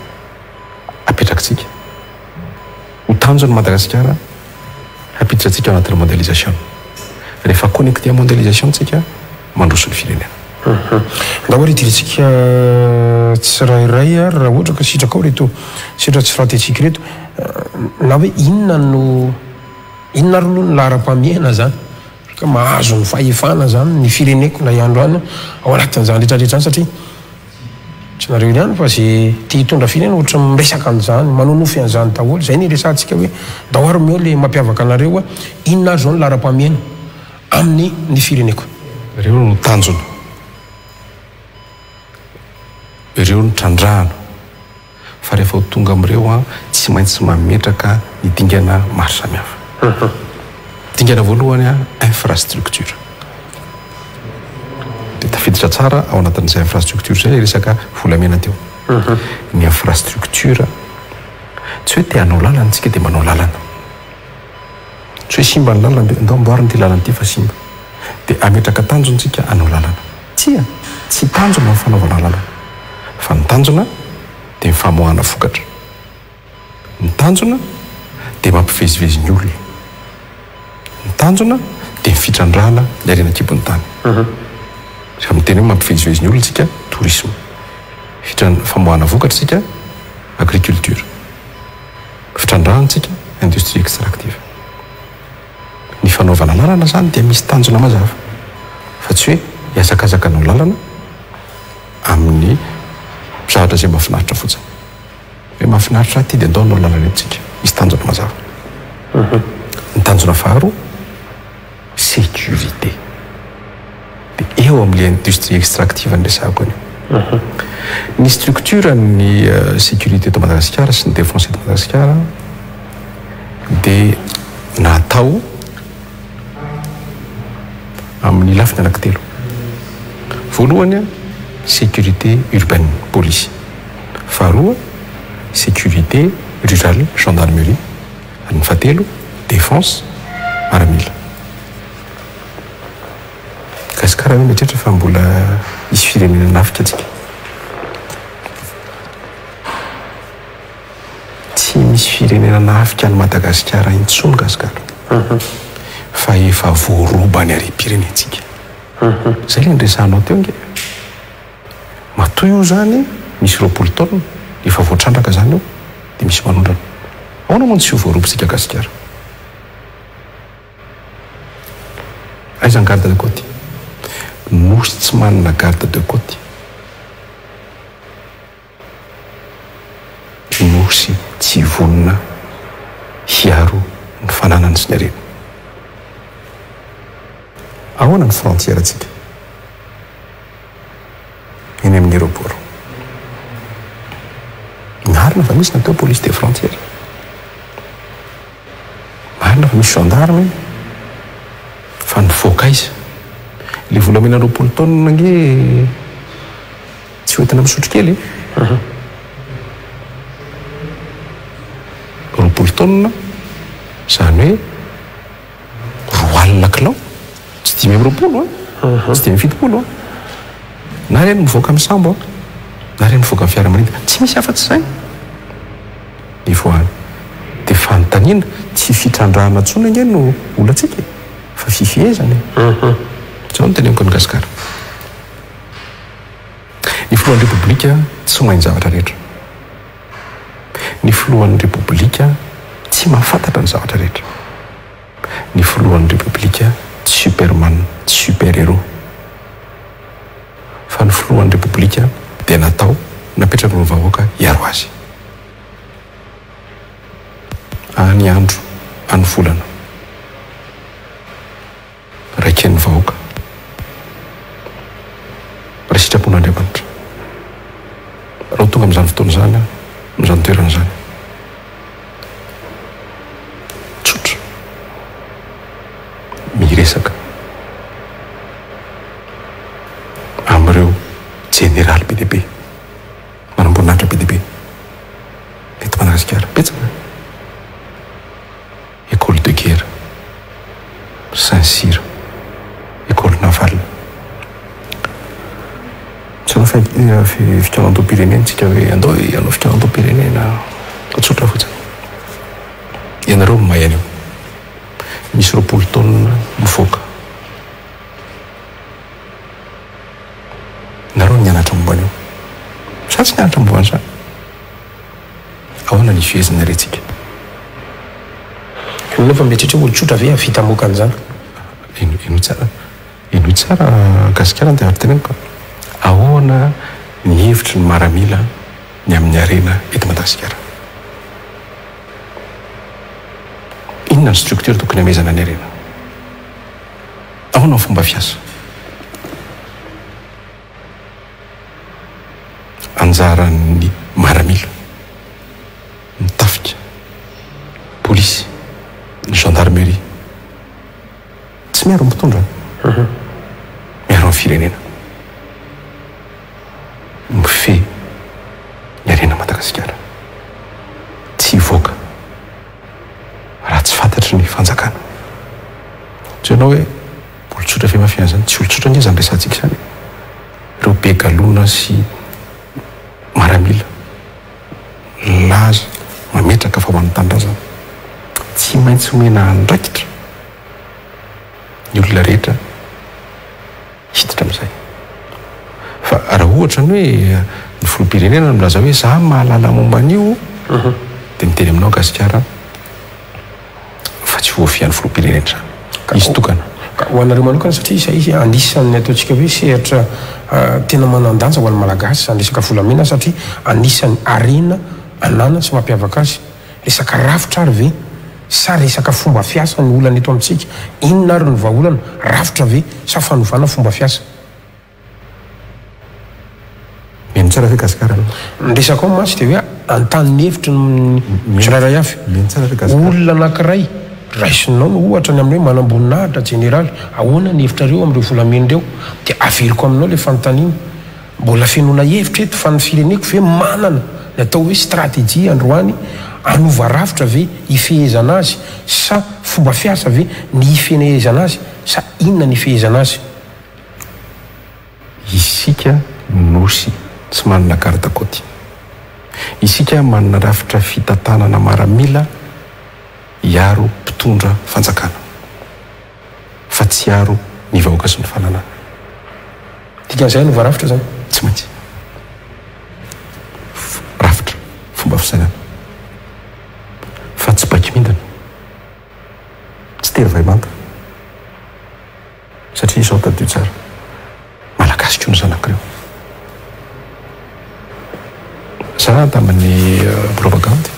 apetrakantsika ho tanjony Madagasikara hapiditra antsika ao anatin'ny mondialisation. Rehefa connecté à mondialisation tsika mandroso ny firenena. Nda hoe retiritsika tsirairay ary raha ohatra ka sitraka ao reto sehatra stratégique reto na hoe inona ry aloha ny lahara-pamiana zany ka mahazo ny fahefana zany ny fireneko na iandro any ao anatin'izany rehetrarehetra any satria tsy nareo ihany fa zay tia hitondra firenena ohatra miresaka an'izany manonofy an'izany daholo zay ny resantsika hoe dahoary meo le mampiavaka anareo inona ary zao ny lahara-pamiana amin'ny ny fireneko. Ireo no tanjona ireo ny trandrahana fa rehefa ho tonga amin'ireo tsy maintsy mametraka ny dingana maro samihafa. Dingana voalohany infrastructure dia tafiditra tsara ao anatin'izay infrastructure zay resaka volamena teo ny infrastructure tsy hoe te hanao lalana tsika dia manao lalana tsy hoe simba ny lalana ndao amboariny ty lalana ty fa simba dia ametraka tanjontsika hanao lalana tsy tanjona ny fanaovana lalana fa ny tanjona dia mifamoahana vokatra ny tanjona dia mampivezivezy ny olona ny tanjona dia mifitrandrana ny arena-kibony tany amin'ny teny hoe mampivezivezy ny olona tsika tourisme famoahana vokatra tsika agriculture fitrandrahantsika industrie extractive ny fanaovana lalana zany dia misy tanjona mazava fa tsy hoe hiasakazaka nao lalana amin'ny zavatra zay mahafinaritra fotsiny hoe mahafinaritra ty dia andao nao lalana etsika misy tanjona mazava ny tanjona faharoa sécurité dia eo amin'le industrie extractive nyresahako anio ny structure ny sécurité eto Madagasikara sy ny défense eto Madagasikara dia natao amin'ny lafiny anankitelo voalohany sécurité urbaine police faharoa sécurité rurale gendarmerie ary ny fahatelo défense aramila Gasikara hoe mitrehitra fa mbola misy firenena nafika atsika tsy misy firenena nafika ny Madagasikara intsony Gasikara fa efa voarobany ary pirenentsika zay le nresahanao teo nge matoy io zany misy 20 taona efa voatrandraka zany io dia misy manondrana ahoana moa tsy voarobotsika Gasikara aizany garde de côte nosy tsy manana garde de côte nosy tsy vonona hiaro ny fananany sy ny arena ahoana ny frontière atsika eny amin'ny aéroport marina fa misy natao police des frontières marina fa misy gendarme fa nivoaka izy le volamena 20 taona nge tsy hoentina misotro kely 20 taona zany hoe 4 alina kilao tsy 10 tsy 70 na reny mivoaka amin'ny sambo na reny mivoaka amin'ny fiaramanidina tsy misy afa-tsy zay ivoany dia fanontaniana tsy fitrandrahana tsona nge no olatsika fa fifiezany zao no teneniko ny Gasikara ny filohan'ny repoblika tsy mahay ny zavatra rehetra ny filohan'ny repoblika tsy mahafantatra ny zavatra rehetra ny filohan'ny repoblika tsy superman tsy super héros fa ny filohan'ny repoblika dia natao napetraka ny vahoaka hiaro azy any andro any volana raiky ny vahoaka raha sitrapon'Andriamanitra raha tonga amin'izany fotoana zany amin'izany toerana zany tsotra miresaka amin'ireo général be dia be manamboninahitra be dia be eto Madagasikara betsaka école de guerre Saint-Cyr école navale tsy hanao fikanan-tom-pirenena tsika hoe andao hanao fikanan-tom-pirenena tsotra fotsiny ianareo mahay an'io misy 20 taona mivoaka nareo nianatra momba an'io sa tsy nianatra momba an'izany ahoana ny fihezina arentsika nefa mieritrehitra olo tsotra ve avita moka an'izany ino tsara Gasikara dia ary teneniko ahoana ny hevitry ny maramila ny amin'ny arena eto Madagasikara inona ny structure tokony amezana ny arena ahoana ny fomba fiasa anjaran'ny maramila mitafika polisy ny gendarmerie tsy miaro mitondra miaro amin'ny firenena mifehy tsy ianao hoe olotsotra fiamafiana zany tsy olotsotra nge zany resantsika zany ireo be galona sy maramila laza mametraka fa hoanotandrazana tsy maintsy homena andraikitra ny olona rehetra hiditra amin'izay fa raha ohatra ny hoe ny filoam-pirenena no milaza hoe za mahalala momban'io dia miteny aminao gasikara fa tsy voafian'ny filoam-pirenena zany izy tokana ka ho anareo manokana satria izay anisan'ny ataontsika hoe sehatra tena manan-danja ho an'ny malagasy zany resaka volamena satria anisan'ny arena anana sy mampiavaka azy resaka rafitra ary ve sa resaka fomba fiasa ny olana eto amintsika inona ary ny vahaolana rafitra ve sa fanovana fomba fiasa meno tsara ve gasikara nyresaka ao masy dia hoe antan'ny hevitra tsirairay avy olona anankiray raisinao no ohatra ny amin'ny hoe manamboninahitra jeneraly ahoana ny hevitrareo amin'ireo volamenireo dia averiko aminao le fanontaniana mbola fenona hevitra eto fa ny fireneko ve manana ny atao hoe stratégie androany anova rafitra ve ifehezana azy sa fomba fiasa ve ny ifenehezana azy sa inona ny ifehezana azy isika nosy tsy manana garda-côte isika manana rafitra fitantanana maramila hiaro mpitondra fanjakana fa tsy hiaro ny vahoaka sy ny fananana dikan'izay anova rafitra zany tsy maintsy rafitra fomba fisainana fa tsy baiky mindana tsy tery vaimanta satria izao tadio tsara malagasy kono zanakireo za tamin'ny propagande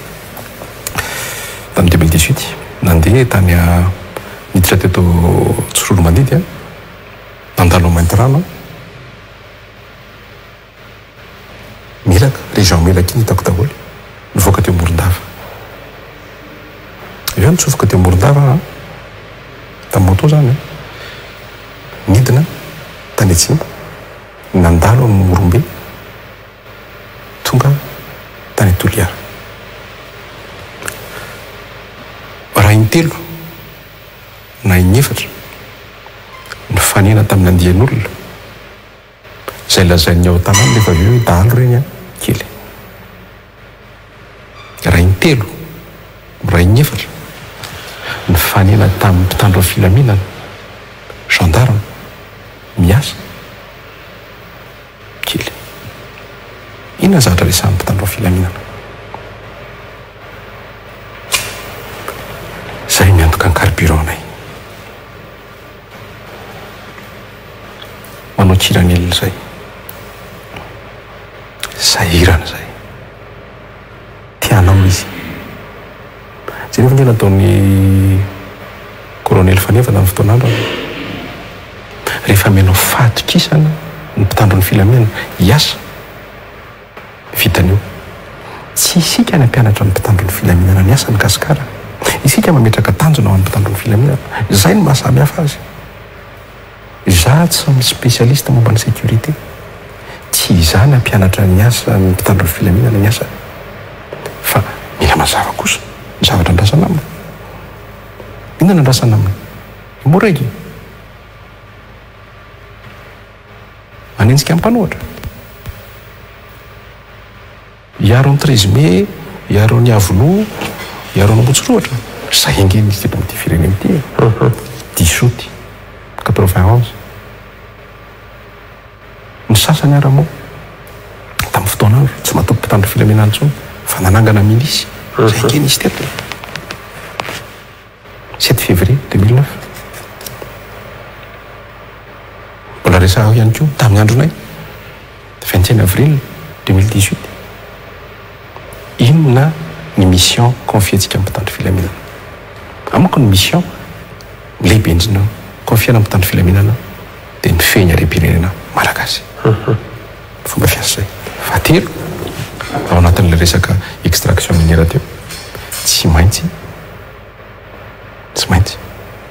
tamin'ny 2018 nandeha tany miditra teto tsorolo mandidy a nandalo mainty rano milaka région milaka iny hitako daholo nivoaka teo Morondava eo nitsofoka teo Morondava tamin'ny moto zany midina tany Atsimba nandalo amin'ny Morombe tonga tany Toliara raha intelo na inefatra ny fanena tamin'ny andian'olona izay lazainy ao tanàna rehefa avy eo hoe dahalo reny a kely raha intelo raha inefatra ny fanena tamin'ny mpitandro ny filaminana gendarme miasa kely inona zavatra resan'ny mpitandro ny filaminana zay miantoka ny carburant-nay manao kiran'elona zay sahirana zay tianao izy zay nefa nge nataon'ny colonel Fanefa tamin'ny fotoan'andro rehefa menao fatokisana ny mpitandro ny filaminana hiasa vitan'io tsy isika ny ampianatra ny mpitandro ny filaminana ny asa ny gasikara isika mametraka tanjona ho an'ny mpitandro ny filaminana zay ny mahasamy hafa azy za tsy ny spécialiste momba ny sécurité tsy izany ampianatra ny asa ny mpitandro ny filaminana ny asa fa mila mazava kosa ny zavatra andrasana amina inona andrasana amina moraiky manenjika ampanoatra hiaro ny 13 mai hiaro ny avoloa hiaro ny motsoroatra zay angeny izy teto amity firenena ity 10 août 91 ny sasany ara-mo tamin'ny fotoanandro tsy mahatoky mpitandro filaminana intsony fa nanangana milisy zay angeny izy teto 7 février 2009 mbola resahao ihany koa tamin'ny andronay 21 avril 2018 inona ny mission confiantsika mpitandro filaminana amako ny mission lehibe indrina confiana mpitandro filaminana dia ny fehiny arem-pirenena malagasy fomba fiasa zay fatelo ao anatin'la resaka extraction minière teo tsy maintsy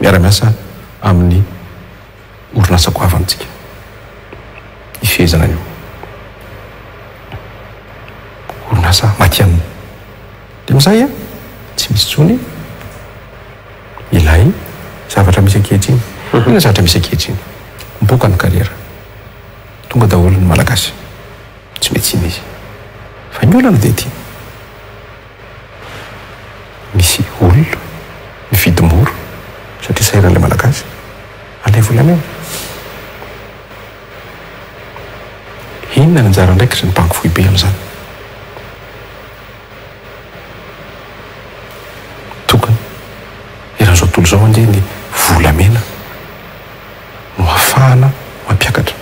miara-miasa amin'ny orinasa koavantsika ifehezana io orinasa matianina dia amizay a tsy misy tsony ilay zavatra misy ankehitriny ina zavatra misy ankehitriny miboaka ny kariera tonga daholo ny malagasy tsy mety ina izy fa ny olana dia ty misy olona mividy moro satria sahiran'ilay malagasy alay volamena inona ny anjara ndraikitra ny banky foibe amin'izany tokony eran'izao tontolo izao andre ny volamena no hafahana mampiakatra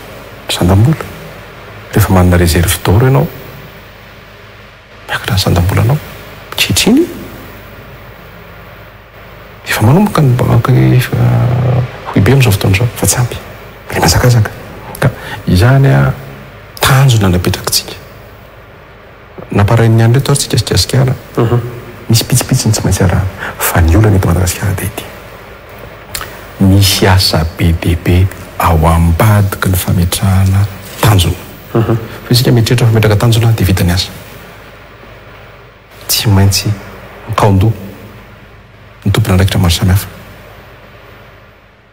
ny sandam-bola rehefa manana réserve d'or ianao miakatra ny sandam-bola anao kehitriny efa manomboka ny banky foibe amin'izao fotoana izao fa tsy ampy le mazakazaka ka izany a tanjona napetrakitsika namparain'ny andro reto ary tsika sikasikara misy pitsipitsiny tsy maintsy arahana fa ny olana eto Madagasikara dia ity misy asa be dia be ao ambadiky ny fametrahana tanjona fa isika mieritreritra fametraka tanjona dia vita ny asa tsy maintsy mikaondo ny tompona andraikitra maro samihafa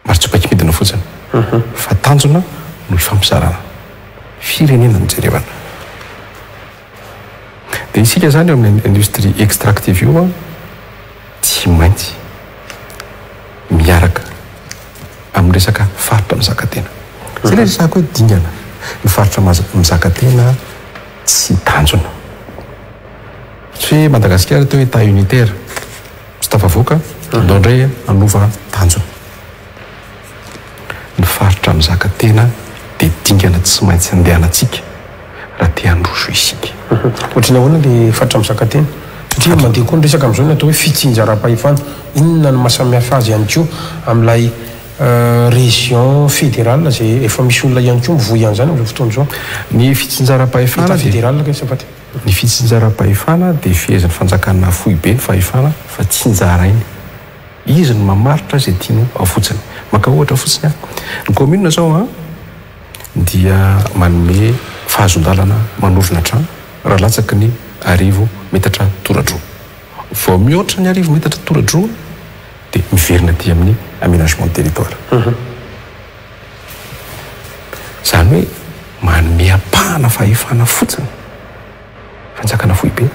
maro tsy paikimidina fotsiny fa tanjona no ifampizarana firenena ny jerevana dia isika zany eo amin'ny industrie extractive io a tsy maintsy miaraka amin'ny resaka faritra mizakatena zay le resako hoe dingana ny faritra mizakatena tsy tanjona tsy hoe Madagasikara teo hoe taille unitaire tsy tafavoaka ndao indray anova tanjona ny faritra mizakatena dia dingana tsy maintsy andehanantsika raha te handroso isika ohatrany ahoana le faritra mizakatena satria mandeha koa ny resaka amin'izao ny atao hoe fitsinjaram-pahefana inona ny mahasamihafa azy ihany koa amin'ilay région fédérale zay efa misy olona ihany koa mivoy ihany zany amin'izao fotoana izao ny fitsinjaram-pahefana fédérale kay sapaty ny fitsinjaram-pahefana dia fihezan'ny fanjakana foibe ny fahefana fa tsinjara iny izy no mamaritra zay tiano avotsiny maka ohatra fotsiny a ny commune zao a dia manome fahazondalana manorina trano raha latsaky ny 10 metatra toradroa vao mihoatra ny 10 metatra toradroa dia miverina ty amin'ny aménagement de territoire zany hoe manome apahana fahefana fotsiny fanjakana foibe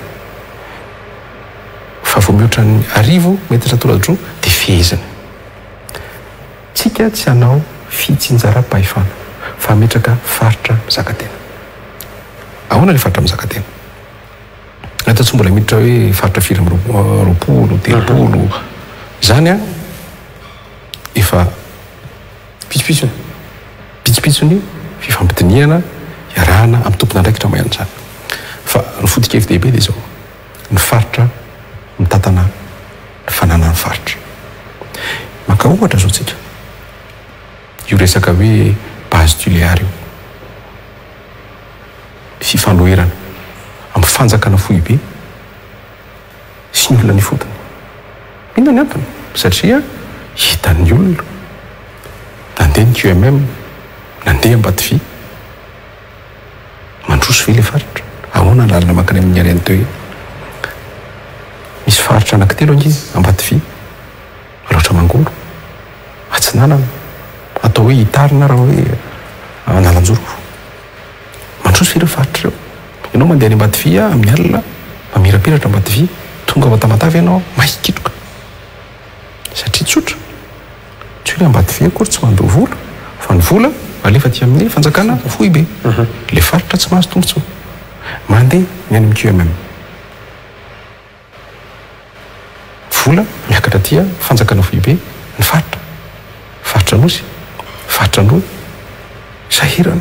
fa vao mihoatra ny 10 metatra toradroa dia fihezany tsika tsy hanao fitsinjaram-pahefana fa metraka faritra mizakatena ahoana le faritra mizakatena nata tsy mbola miditra hoe faritra firy roapolo telopolo zany a efa pitsopitsony fifampidiniana iarahana amin'ny tompona andraikitra mahany zany fa ny foto-kevy dehibe dia zao ny faritra mitatana ny fananany faritra maka ohatra zao tsika io resaka hoe base tuléaire io fifanoherana amin'ny fanjakana foibe sy ny olona ny fotony inona ny antony satria hitan'ny olona nandeha ny QMM nandeha Ambatovy mandroso ve le faritra ahoana lalana makany amin'ny areny teo misy faritra anankitelo angy Ambatovy loatra mangolo atsinanana atao hoe hitarina raha hoe analanjoro mandroso ve ireo faritra ireo ianao mandeha any Ambatovy amin'ny alina mamirapiratra Ambatovy tonga matamatavy ianao mahikitroka satria tsotra tsy hoe Ambatovy akory tsy mandoha vola fa ny vola alefa ty amin'ny fanjakana foibe le faritra tsy mahazo tombontsy mandeha ny any amin'ny QMM vola miakatra tia fanjakana foibe ny faritra nosy faritra androy sahirana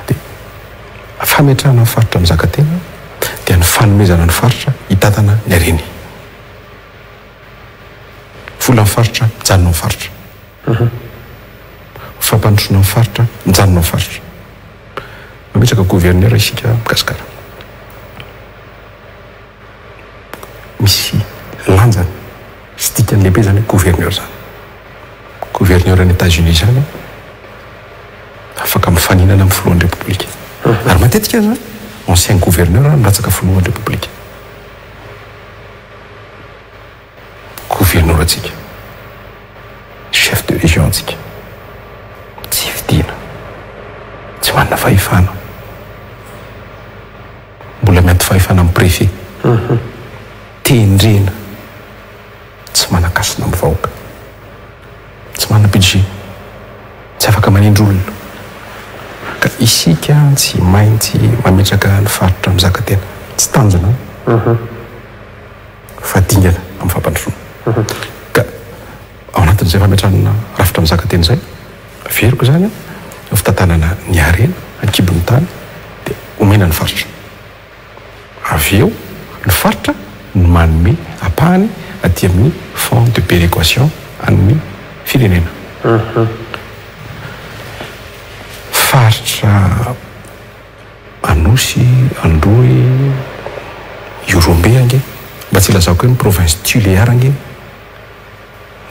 dia fametrahana ny faritra mizakatena dia ny fanomezana ny faritra hitatana ny areny vola ny faritra mijanona ny faritra fampandrosoana ny faritra mijanona ny faritra mametraka gouverneur isika mikasikara misy lanjany sy dikany lehibe zany gouverneur zany gouverneur any États-Unis zany afaka mifaninana amin'ny filohan'ny république ary matetika zany ancien gouverneur milatsaka filohan'ny république gouverneur atsika ianao antsika tsy vidiana tsy manana fahefana mbola mianty fahefana amin'ny préfet tendrena tsy manakasina amin'ny vahoaka tsy manana budget tsy afaka manindry olona ka isika tsy maintsy mametraka ny faritra amin'ny zakatena tsy tanjona fa dingana amin'ny fampandrosoana ka ao anatin'izay fametrana rafitra amin'ny zakatena izay veriko zany a fitantanana ny arena ankibon'ny tany dia omena ny faritra avy eo ny faritra ny manome apahany aty amin'ny fond de péréquation amin'ny firenena faritra anosy androy iorombe ange mba tsy lazako hoe ny province tuléar ange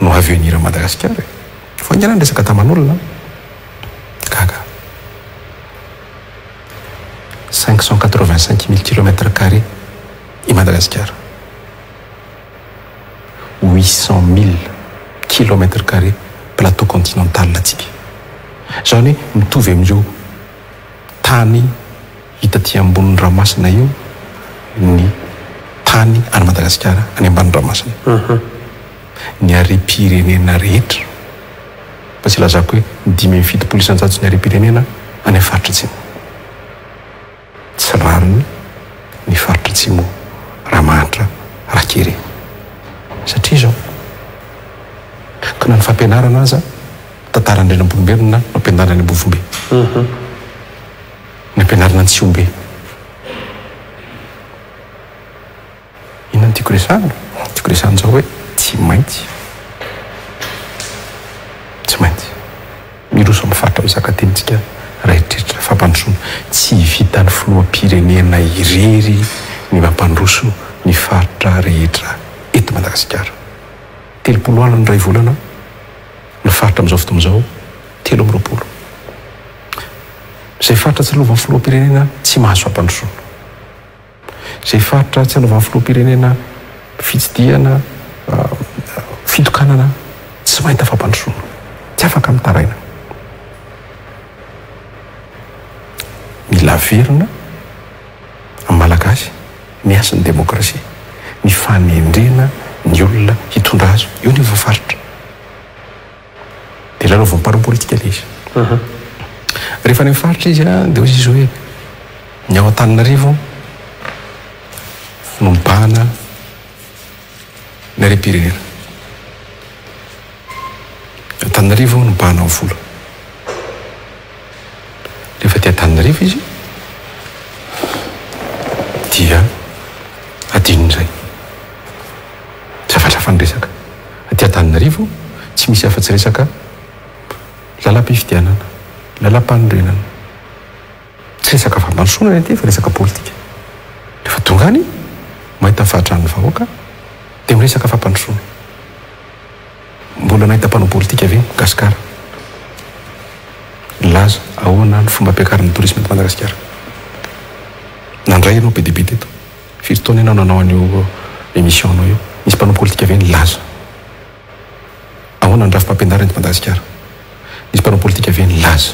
no avenir Madagasikara fa inganany resaka taman'olona gaga 585 000 km² i Madagasikara 800 000 km² plateau continental latsika zany hoe mitovy amin'ireo tany hita ty ambon'ny ranomasina io ny tany any Madagasikara any ambany ranomasina ny harem-pirenena rehetra fa tsy lazako hoe 5.7 isan-jato ny harem-pirenena any amin'ny faritra atsimo tsy rariny ny faritra atsimo Ramanitra Rakere satria zao ka na ny fampianarana aza tantarany Renambolombelona no ampianarana any Ambovombe ny ampianarana ny Tsiombe inona ny tiako resahana zao hoe tsy maintsy miroso amin'ny faritra amin'ny zakatenitsika rahitreritra fampandrosoana tsy vitan'ny filoham-pirenena irery ny mampandroso ny faritra rehetra eto Madagasikara 30 alina ny ray volana ny faritra amin'izao fotoan'izao 320 zay faritra tsy alovan'ny filoham-pirenena tsy mahazo fampandrosoana zay faritra tsy alovan'ny filoham-pirenena fitsidiana fitokanana tsy mahita fampandrosoana tsy afaka mitaraina mila verina amin'ny malagasy ny asan'ny demokrasia ny fanendrena ny olona hitondra azo eo ny voafaritra dia lalaovan'ny parti politika ilay izy rehefa ny faritra izy a dia ozy izy hoe ny ao Antananarivo no mibahana ny harem-pirenena Antananarivo no mibahana amin'ny vola rehefa ty Antananarivo izy dia adinon'izay zavatra fandresaka aty Antananarivo tsy misy afa-tsy resaka lalam-pifidianana lalam-panorenana tsy resaka fampandrosoana aty fa resaka politika rehefa tonga any mahita fahatran'ny vahoaka dia miresaka fampandrosoana mbola nahita mpanao politika avy Gasikara laza ahoana ny fomba ampiakarany tourisme eto Madagasikara nandray ianao be dia be teto firy taona ianao nanao an'io émission anao io misy mpanao politika avy laza ahoana ny rafim-pampianarana eto Madagasikara misy mpanao politika avy laza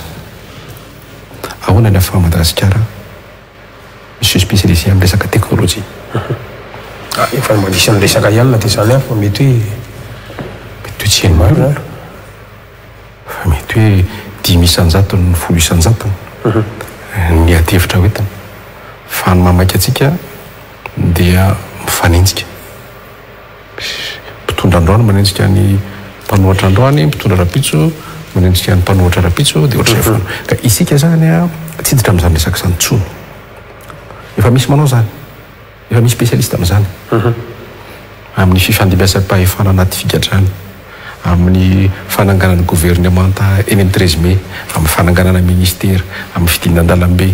ahoana ny afa Madagasikara monsieur spécialisé amin'ny resaka teknôlôjia efa mandrisy ny resaka ialina dia zany fa mety hoe tsy eny maro fa mety hoe 10 isan-jatony ny 10 isan-jatony ny adevitra hoentina fa ny mamaika atsika dia mifanenjika mpitondra androany manenjika ny mpanohatra androany mpitondra rapitso manenjika ny mpanohatra rapitso dia ohatr'izay foana ka isika zany a tsy hiditra amin'izany resaka izany tsony efa misy manao zany efa misy spécialiste amin'izany amin'ny fifandimbiasam-pahefana anaty figadrany amin'ny fananganana gouvernementa eny amin'ny 13 mai amin'ny fananganana ministère amin'ny fidinana-dalambe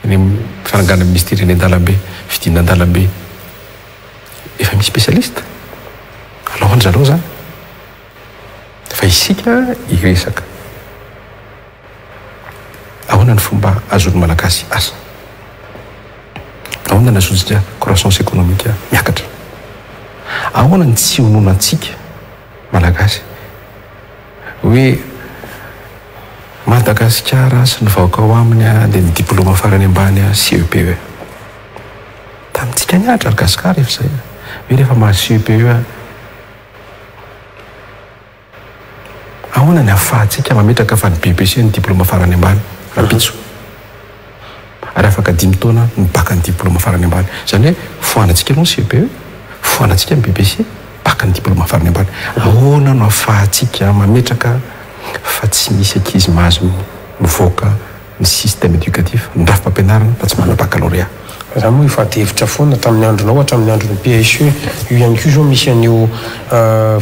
eny amin'ny fananganana ministère eny an-dalambe fidinana-dalambe efa misy spécialiste alohan'ny zareo zany fa isika iresaka ahoana ny fomba azon'ny malagasy asa ahoana ny azontsika croissance économique miakatra ahoana ny tsy honoana antsika malagasy hoe Madagasikara sy ny vahoaka ao aminy a dia ny diplôma farany ambany a CEP hoe tamintsika niatra Madagasikara efa zay hoe rehefa mahazo CEP a ahoana ny ahafahantsika mametraka fa ny BEPC ny diplôma farany ambany rapitso ary afaka 5 taona mibaka ny diplôma farany ambany zany hoe foanantsika aloha ny CEP foanantsika ny BEPC baka ny diplôma farany ambany ahoana no ahafahantsika mametraka fa tsy misy ankizy mahazo mivoaka ny système éducatif ny rafim-pampianarana fa tsy manana baccalauréat za moa efa devitra foana tamin'ny andronao hatramin'ny andron'ny PSE io ihany koa zao misy an'io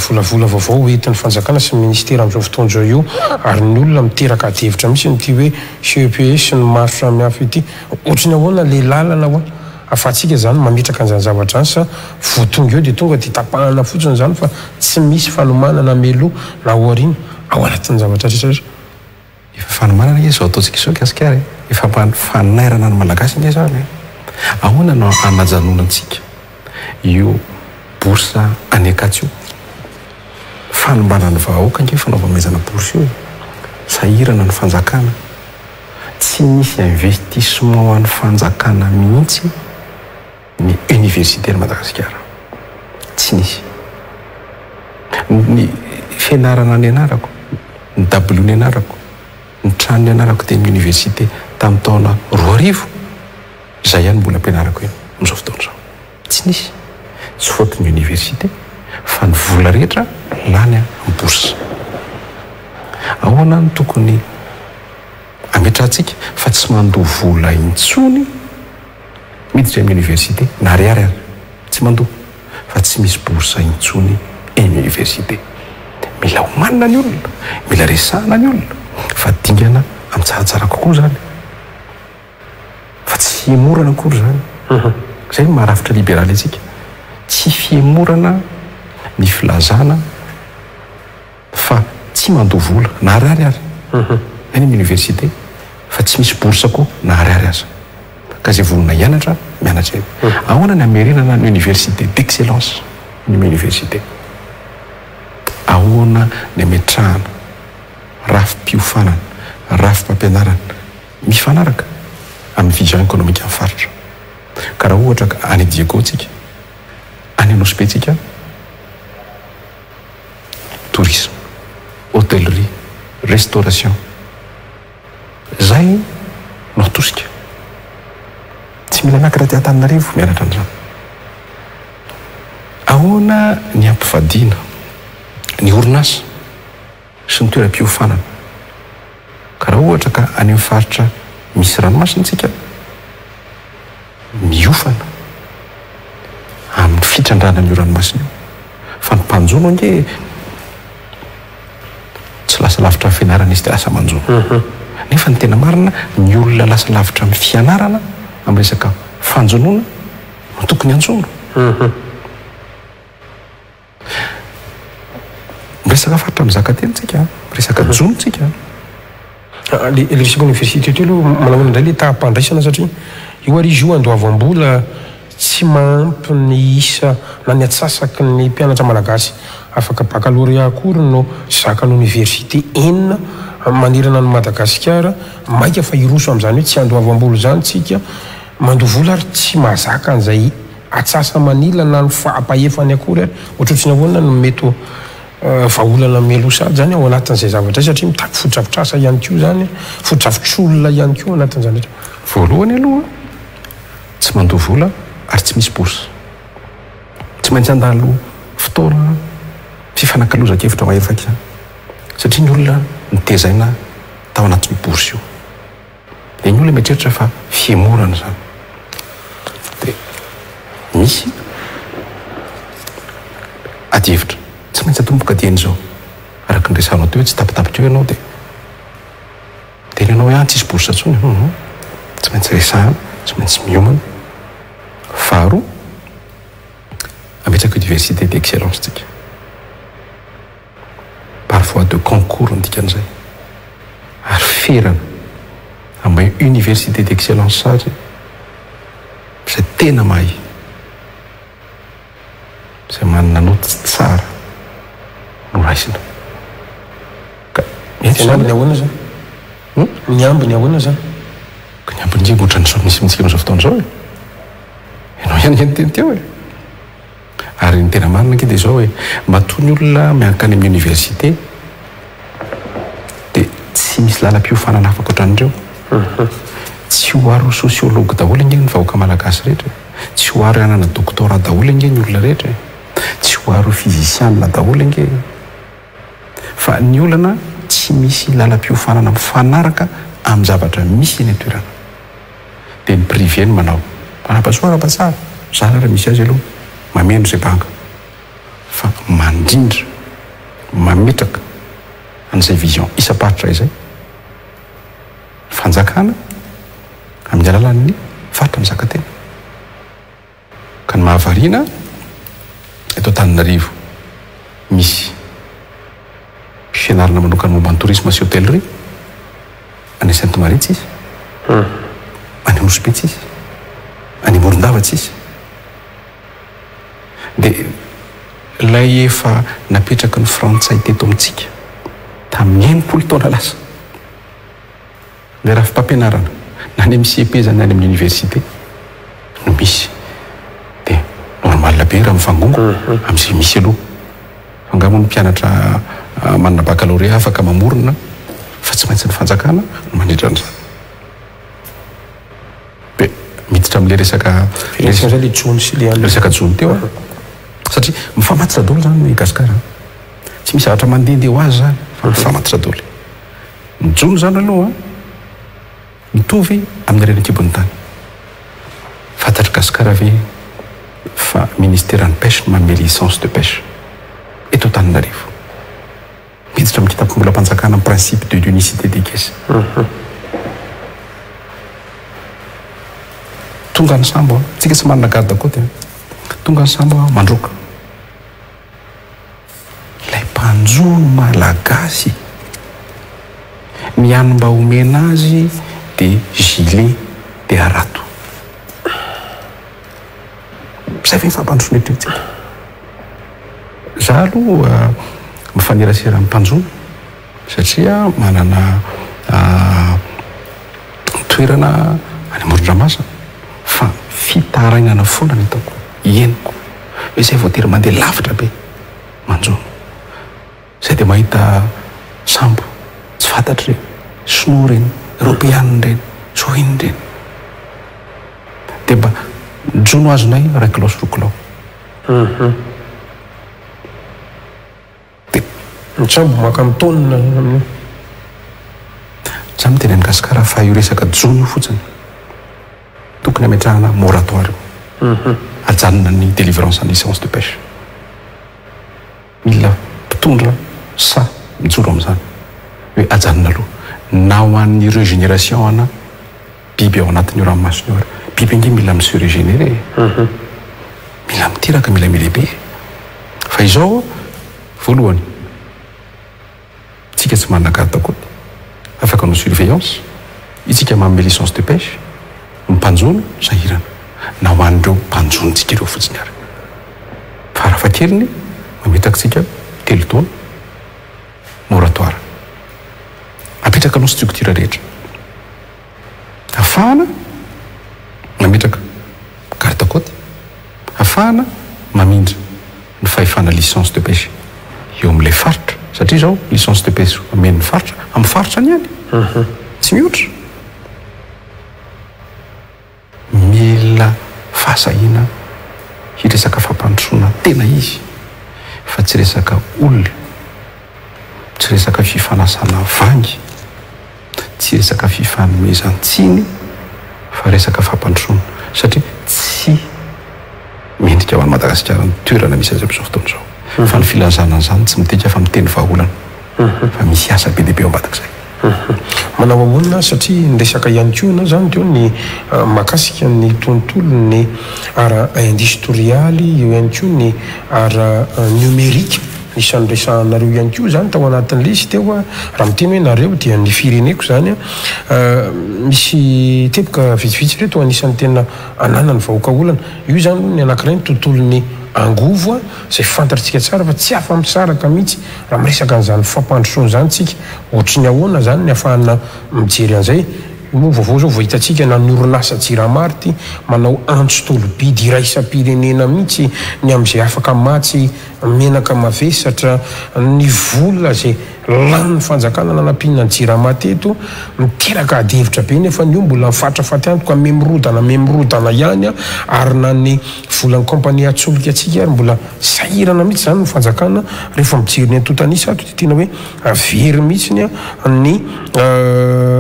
volavola vaovao entin'ny fanjakana sy ministera amin'izao fotoana zao io ary ny olona miteraka devitra misy nyty hoe CEPS sy ny maro samihafa ity ohatrany ahoana le lalana hoa afahantsika zany mametraka an'izany zavatra any sa voatonga eo dia tonga dia tapahana fotsiny zany fa tsy misy fanomanana meloa na oarina ao anatin'ny zavatra rehetrarehetra efa fanomanana izy zao ataontsika izao gasikara efa fanairana ny malagasy nge zany ahoana no anajanonantsika io borsa anekatio fanombanany vahoaka nge fanaovamezana borsa io sahirana ny fanjakana tsy misy investissement ho an'ny fanjakana mihitsy ny université ny Madagasikara tsy nisy ny fianarana ny anarako ny W ny anarako ny trano ny anarako teny université tamin'ny taona 2000 zay ihany mbola ampianarako iny amin'izao fotoana zao tsy nisy tsy fotony université fa ny vola rehetra lany amin'ny borsa ahoana ny tokony ametrahantsika fa tsy mandoa vola intsony miditra amin'ny université na ariary ary tsy mandoa fa tsy misy borsa intsony eny université mila homanina ny olona mila resahana ny olona fa dingana amin'ny tsaratsara kokoa zany fa tsy fiemorana akory zany zay maharafitra liberaly atsika tsy fiemorana ny filazana fa tsy mandoa vola na ariary ary eny amin'ny université fa tsy misy borsa koa na ariary aza ka zay volona hianatra mianatra eny ahoana ny amerinana ny université d'excellence ny université ahoana ny ametrahana rafim-piofanana rafim-pampianarana mifanaraka amin'ny vision économique amin'ny faritra ka raha ohatra ka any Diego tsika any Anosbe tsika tourisme hôtellerie restauration zay no atosika tsy mila miakatra ty Antananarivo mianatra an'izany ahoana ny ampivadiana ny orinasa sy ny toeram-piofanana ka raha ohatra ka any amin'ny faritra misy ranomasintsika miofana amin'ny fitrandrana ny ranomasina io fa ny mpanjono ange tsy lasa lavitra amin'ny fianarana izy ty lasa manjono nefa ny tena marina ny olona lasa lavitra amin'ny fianarana amin'ny resaka fanjonoana no tokony anjono miresaka faritra mizaka tenytsika miresaka jonontsika le resaka université teo aloha manahona indray le taham-pandraisana satria io ary izy io andoavam-bola tsy mahampy ny isa na ny atsasaky ny mpianatra malagasy afaka baccalauréat akory no zakany université enina manerana ny Madagasikara maika fa iroso amin'izany hoe tsy andoavam-bola zany tsika mandovola ary tsy mahazaka an'izay atsasa manila na ny fahampahefany akory ary ohatrotriny ahoana no mety vaolana melosady zany ao anatin'izay zavatra satria mitaky fodrafitrasa ihany koa zany fodrafitr'olona ihany koa anatin'izany rehetra voalohany aloha tsy mandoa vola ary tsy misy borsa tsy maintsy andalo fotoana fifanankalozan-kevitra mahefaky zany satria ny olona nitezaina tao anatin'ny borsa io dia ny olona mieritreritra fa fiemorana zany dia misy adihevitra tsy maintsy atomboka dieny zao araka ny resanao teo tsy tapitapitra eo ianao dia tenenao ihany tsisy borsa tsony tsy maintsy resahana tsy maintsy miomana faharoa ametraka université d'excellence tsika par voie de concours ndikan'izay ary ferana amin'ny université d'excellence sary zay tena mahay zay manana noty tsara no raisina ka nyambony ahoana zany ny ambony ahoana zany ka ny ambony ndreny ohatrany sao misy mitsika am'izao fotoana zao e ianao ihany ny teny teo e ary ny tena marina ke dia zao hoe matony olona miankany amin'ny université dia tsy misy lalam-piofanana afaka ohatran'ireo tsy ho aro sociologue daholo ingeny ny vahoaka malagasy rehetra tsy ho aro anana doctorat daholo ingeny olona rehetra tsy ho aro physicianna daholo ingeny fa ny olana tsy misy lalam-piofanana mifanaraka amin'ny zavatra misy eny atoerana dia ny privé ny manao anapasoara-patsara zara raha misy azy aloha mameno zay banka fa mandrindra mametraka an'izay vision isa-paritra izay fanjakana amin'ny alalan'ny faritra mizakantena ka ny mahavariana eto Antananarivo misy fianarana manokana momba ny tourisme sy hôtellerie any Sainte Marie tsisy any Nosbe tsisy any Morondava tsisy dia lay efa napetraka ny frantsay teto amintsika tamin'ny enimpolo taona lasa dia raha fipampianarana na ny amin'ny CEP zany na ny amin'ny université no misy dia normal be raha mifangongo amin'izay misy aloha fangamo ny mpianatra manana baccalauréat afaka mamorona fa tsy maintsy ny fanjakana no manindra an'izany be miditra amin'le resaka resaka jony teo satria mifamatitra daholo zany ny gasikara tsy misy zavatra mandehandeha ho azy zany fa mifamatitra daholo ny jony zany aloha mitovy amin'ny renakibon'ny tany fantatra gasikara ve fa ministère ny pêche no manome licence de pêche eto Antananarivo miditra amin'ny kitapo mbola mpanjakana amin'ny principe de l'unicité des caisses tonga ny sambo tsika tsy manana garde côte tonga ny sambo mandroka ilay mpanjono malagasy ny any mba omena azy dia gilet dia arato zay ve fampandrosoana etretsika za aloha mifanerasera amin'ny mpanjono satria manana toerana any Morondramasina fa fitarainana foana ny ataoko henoko hoe zay voatery mandeha lavitra be manjono zay dia mahita sambo tsy fantatra reny sinoa reny européenne reny sohiny reny dia mba jono azonay ray kilao sy roa kilao dia ny sambo maka amin'ny taonina amin'io za miteny any gasikara fa io resaka jono io fotsiny tokony ametrahana moratoire ajanona ny délivrance en licence de pêche mila mpitondra sa mijoro amin'izany hoe ajanona aloha na ho an'ny régénération ana biby ao anatin'ny ranomasina io biby inge mila mi se régénéré mila mitiraka mila milehibe fa izao voalohany tsika tsy manana garde côte afaka no surveillance itsika manome licence de pêche mimpanjono sahirana na ho an'ireo mpanjonontsika ireo fotsiny ary fa raha fakeliny mametrakatsika telo taona moratoire apetraka anao structure rehetra afahana mametraka garde côte afahana mamindra ny fahefana licence de pêche eo amin'ilay faritra satria zao licence de pêche amen'ny faritra amin'ny faritra ny any tsy mihoatra mila fahasahina hiresaka fampandrosoana tena izy fa tsy resaka olona tsy resaka fifanasana vangy tsy resaka fifanomezantsiny fa resaka fampandrosoana satria tsy mendrika ho an'ny Madagasikara ny toerana misy azy amin'izao fotoana izao fa ny filazana an'izany tsy miteka fa miteny vahaolana fa misy asa be dia be ao ambadik'izay manao ahoana satria nyresaka ihany koa zany teo ny makasika ny tontolo ny ara industrialy eo ihany koa ny ara numérique isan'ny resanareo ihany koa zany tao anatin'le izy teo a raha miteny hoe nareo dia ny fireneko zany a misy tepoka vitsivitsy reto anisan'ny tena anana ny vahoaka olana io zany ny anankiray ny tontolon'ny angovo zay fantatritsika tsara fa tsy afa-misaraka mihitsy raha miresaka n'izany fampandrosoana zany tsika ohatry ny ahoana zany ny ahafahana mijery an'izay moa vaovao zao voahitatsika na ny orinasa Jiramarty manao antso-tolobidy iraisam-pirenena mihitsy ny am'izay afaka matsy menaka mavesatra ny vola zay lany fanjakana nanampiana ny Jiramarty eto miteraka adihevitra be nefa ny io mbola mifatrafaty antoka memorodana ihany ary na ny volan'ny kompania atsolika atsika ary mbola sahirana mihitsy zany ny fanjakana rehefa mijery ny antotanisa ato tena hoe very mihitsy ny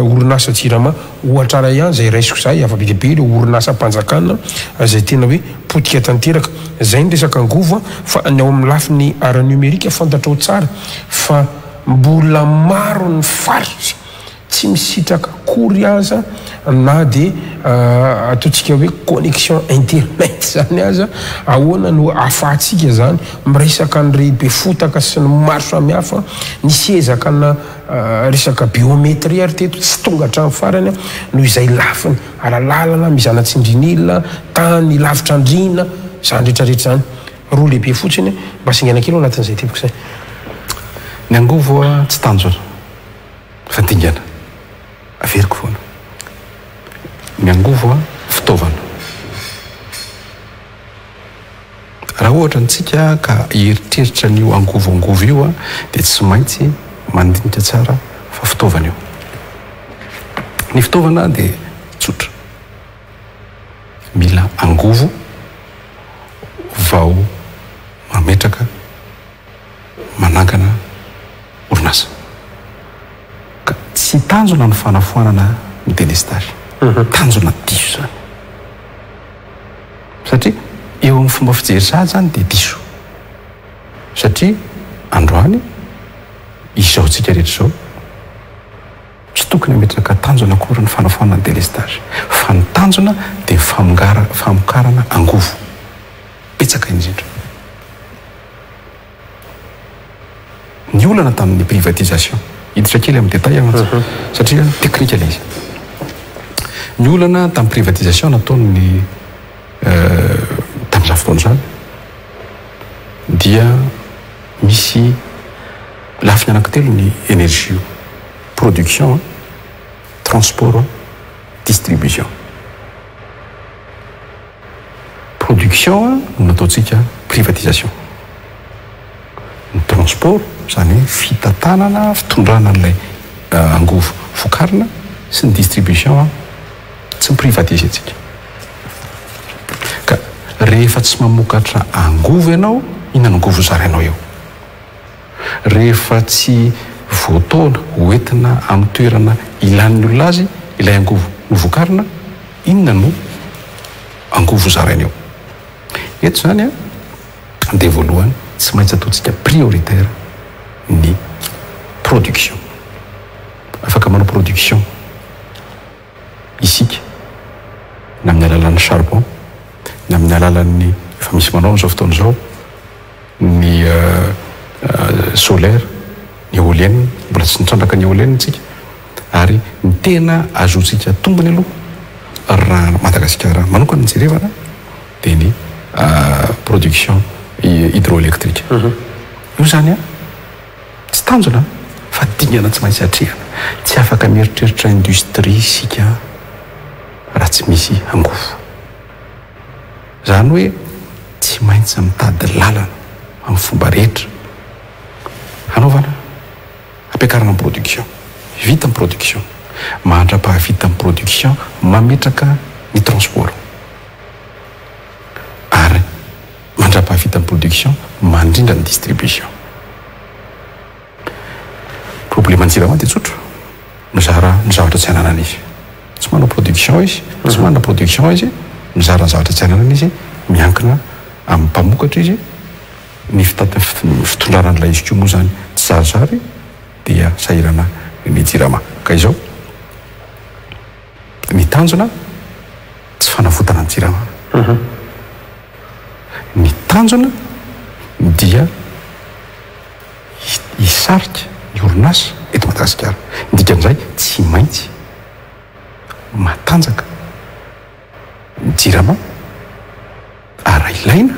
orinasa Jirama ohatra raha ihany zay raisiko zay afa-bidehibe le orinasa mpanjakana zay tena hoe potika tanteraka zay ny resaka angova fa ny ao amin'ny lafiny ara numerika fantatrao tsara fa mbola maro ny faritra tsy misitraka kory aza na de ataontsika hoe connexion internet zany aza ahoana no ahafahantsika zany miresaka ny rehibe fotaka sy ny maro samihafa nisy ezaka na resaka biométrie ary teto tsy tonga hatramin'ny farany noho izay lafiny aralalana mizanatsindrinila tany lavitra andrina zany rehetrarehetra zany roa lehibe fotsiny mba singana kely ao anatin'izay tepiko zay ny angovo tsy tanjona fa dingana averiko foana ny angovo fitaovana raha ohatra ntsika ka eritreritra n'io angovoangovo io dia tsy maintsy mandinika tsara fa fitaovana io ny fitaovana dia tsotra mila angovo vao mametraka manangana orinasa ka tsy tanjona ny fanafoanana ny délestage tanjona diso zany satria eo amin'ny fomba fijery sady zany dia diso satria androany izao tsika rehetra zao tsy tokony hametraka tanjona akory ny fanafoanana ny délestage fa ny tanjona dia famokarana angovo petsaka indrindra ny olana tamin'ny privatisation hiditra kely amin'ny détail agnaty satria teknika ilay izy ny olana tamin'ny privatisation nataony tamin'izany fotoana zany dia misy lafiny anankitelo ny énergie production transport distribution production no nataontsika privatisation ny transport zany hoe fitantanana fitondrana n'ilay angovo vokarina sy ny distribution tsy miprivatise antsika ka rehefa tsy mamokatra angovo ianao inona angovo zarainao eo rehefa tsy voataona hoentina amin'ny toerana ilan'ny olona azy ilay angovo no vokarina inona no angovo zaraina eo eto zany dia voalohany tsy maintsy ataontsika prioritaire ny production afaka manao production isika na amin'ny alalan'ny charbon na amin'ny alalan'ny efa misy manao n'izao fotoana izao ny solaire ny éolienne mbola tsy nitrandraka ny éolienne tsika ary ny tena azontsika tombony aloha raha Madagasikara manokana nyjerevana dia ny production hydroélectrique io zany tsy tanjona fa dingana tsy maintsy atrehana tsy afaka mieritreritra industrie sika raha tsy misy angovo zany hoe tsy maintsy mitady lalana amin'ny fomba rehetra hanaovana ampiakarana amin'ny production vita amin'ny production mandra-pahavita amin'ny production mametraka ny transport ary mandra-pahavita amin'ny production mandrindra ny distribution problème Jirama dia tsotra mizara ny zavatra tsy hananana izy tsy manao production izy tsy manana production izy mizara ny zavatra tsy hananana izy miankina amin'ny mpamokatra izy ny fitondrana n'ilay izy ko moa zany tsy zarizary dia sahirana ny Jirama ka izao ny tanjona tsy fanafotana ny Jirama ny tanjona dia hisarika ny orinasa eto Madagasikara indikan'izay tsy maintsy matanjaka ny Jirama ary ilaina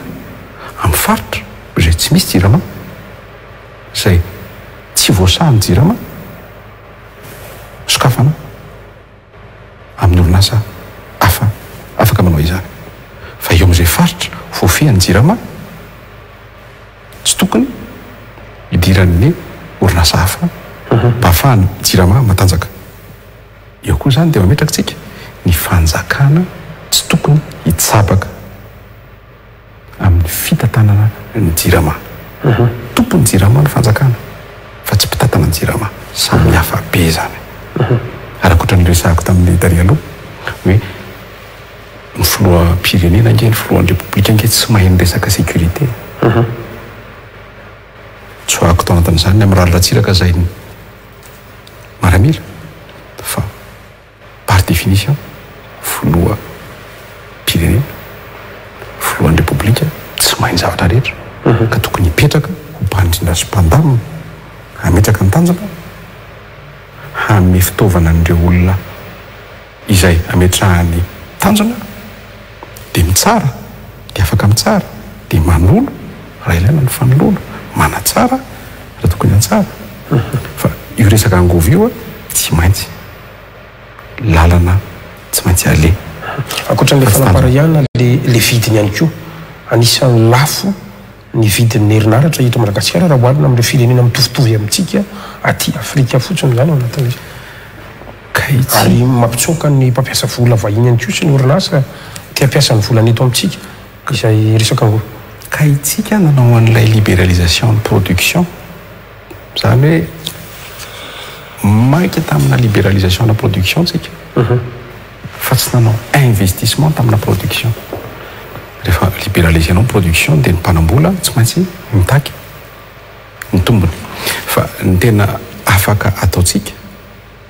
amin'ny faritra zay tsy misy jirama zay tsy voasahany jirama sokafana amin'ny orinasa afaka manao izany fa eo amin'izay faritra voafehany jirama tsy tokony idiran'ny orinasa hafa mba hafahany jirama matanjaka eo koa zany dia mametrakantsika ny fanjakana tsy tokony hitsabaka amin'ny fitantanana ny jirama tompony jirama ny fanjakana fa tsy mpitatana ny jirama samy hafa be zany arakoatra ny resahako tamin'ny tary aloha hoe ny filoam-pirenena nge ny filohan'ny repoblika nge tsy mahay ny resaka sécurité tsoahako tao anatin'izany amin'ny ranoratsiraka zay ny maramila fa par définition filoha pirenena filohan'ny repoblika tsy mahay ny zavatra rehetra ka tokony hipetraka ho mpandrindra sy mpandamina hametraka ny tanjana hame fitaovana n'ireo olona izay hametrahany tanjana dia mitsara dia afaka mitsara dia manolo raha ilaina ny fanolona manatsara raha tokony antsara fa io resaka angovo io a tsy maintsy lalana tsy maintsy ale akoatran'le fanamparahiana le vidiny ihany koa anisan'ny lafo ny vidin'ny herinaratra hito Madagasikara raha oharina amin'ireo firenena mitovitovy amintsika aty Afrika fotsiny zany ao anatin'izy ary mampitsoaka ny mpampiasa vola vahiny ihany koa sy ny orinasa tia ampiasa ny volana eto amintsika izay resaka angovo ka itsika nanao an'ilay libéralisation de production zany hoe mainka tamina libéralisation de production tsika fa tsy nanao investissement tamina production rehefa libéralisenao ny production dia ny mpanambola tsy maintsy mitaky ny tombony fa ny tena afaka ataotsika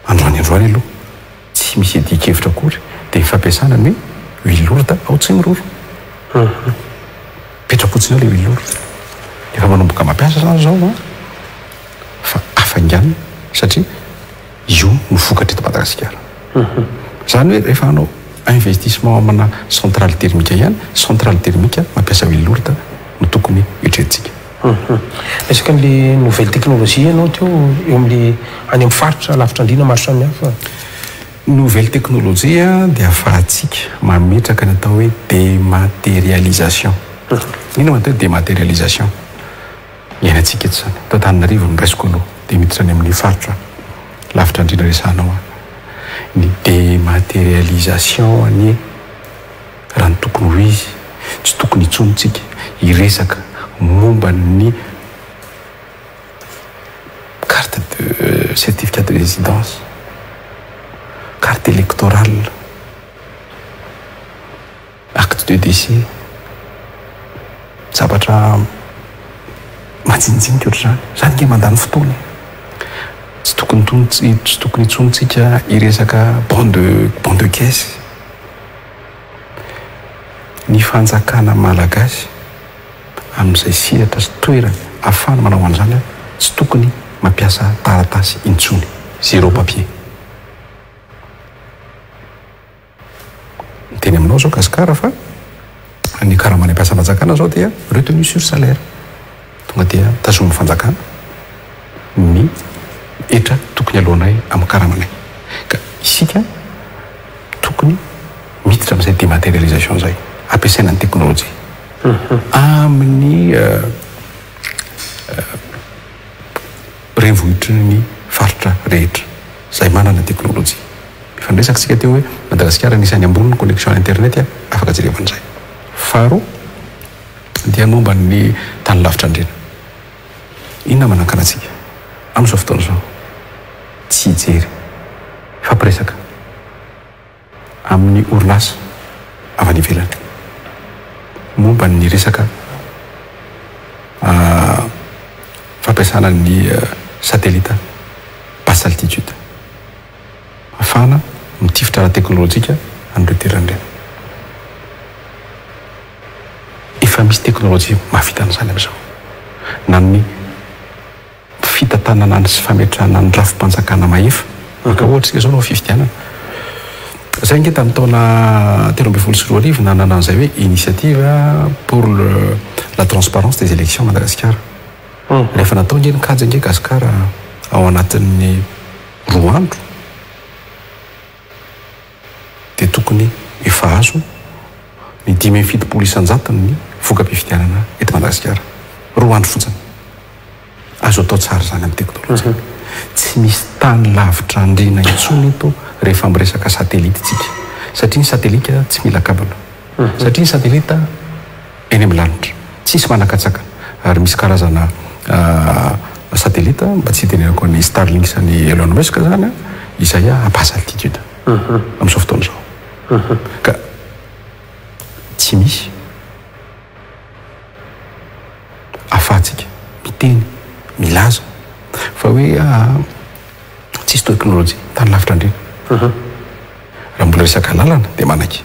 androany aloha tsy misy edikevitra akory dia fampiasana ny huile lourde ao tsy miroro petrapotsina le huile lourde efa manomboka mampiasa zany zao fa afangana satria io no vokatra eto Madagasikara zany hoe rehefa anao investissement amina centrale thermique ihany centrale thermique mampiasa huile lourde no tokony hitretintsika resaka n'le nouvelle technologie ianao teo eo amin'le any amin'ny faritra lavitra andrina maro samihafa nouvelle technologie dia ahafahantsika mametraka ny atao hoe dématérialisation ino atao hoe dématérialisation iainantsika eto zany atao Antananarivo ny raisiko aloha dia miditra any amin'ny faritra lavitra andrina resanao ny dématérialisation any raha ny tokony ho izy tsy tokony hitsonontsika hiresaka momba ny carte de certificat de résidence carte électorale acte de décès zavatra majinijinika ohatr' zany nge mandany fotoana tsy tokony hitsonontsika hiresaka bon de caisse ny fanjakana malagasy amin'izay sihatra sy toerana ahafahana manao an'izany tsy tokony mampiasa taratasy intsony zéro papier ny teny aminao zao gasikara fa ny karamany ampiasa fanjakana zao dia retenu sur salaire tonga dia tazomy fanjakana ny etra tokony alohanay amin'ny karamanay ka isika tokony miditra amin'izay dématérialisation zay ampiasaina ny teknôlôjia amin'ny renivohitry ny faritra rehetra zay manana teknôlôjia mifandresaka sika teo hoe Madagasikara anisan'ny amboniny connexion internet afaka jerevan'izay faharoa dia momba ny tany lavitra andrena inona manankaratsika amin'izao fotoana zao tsy hijery fampiresaka amin'ny orinasa avy any ivelany momba ny resaka fampiasana ny satellita basse altitude afahana mitifitra raha teknôlôjika an'ireo toerana ireny efa misy teknôlôjia mahavita an'izany amin'izao na ny fitantanana ny sy fametrahana ny rafim-panjakana mahefa maka ohatra sika zao nao fifidianana zay nge tamin'ny taona 2024 nanana an'izay hoe initiative pour la transparence des élections Madagasikara. Rehefa natao nge nikajy nge Gasikara ao anatin'ny 2 andro dia tokony efa azo ny 570 isan-jatony voka-pifidianana eto Madagasikara 2 andro fotsiny. Azo atao tsara zany amin'ny teknôlôjia. Tsy misy tany lavitra andrina intsony ito rehefa miresaka satelita tsika, satria ny satelita tsy mila kabana, satria ny satelita eny amin'ny lanitra tsisy manakatsakana, ary misy karazana satelita mba tsy tenenako ny Starlink sy ny Elon Musk zany izay à basse altitude amin'izao fotoana izao. Ka tsy misy ahafahantsika miteny milaza fa hoe tsisy teknôlôjia tany lavitra andreny. Raha mbola resaka lalana dia manaky,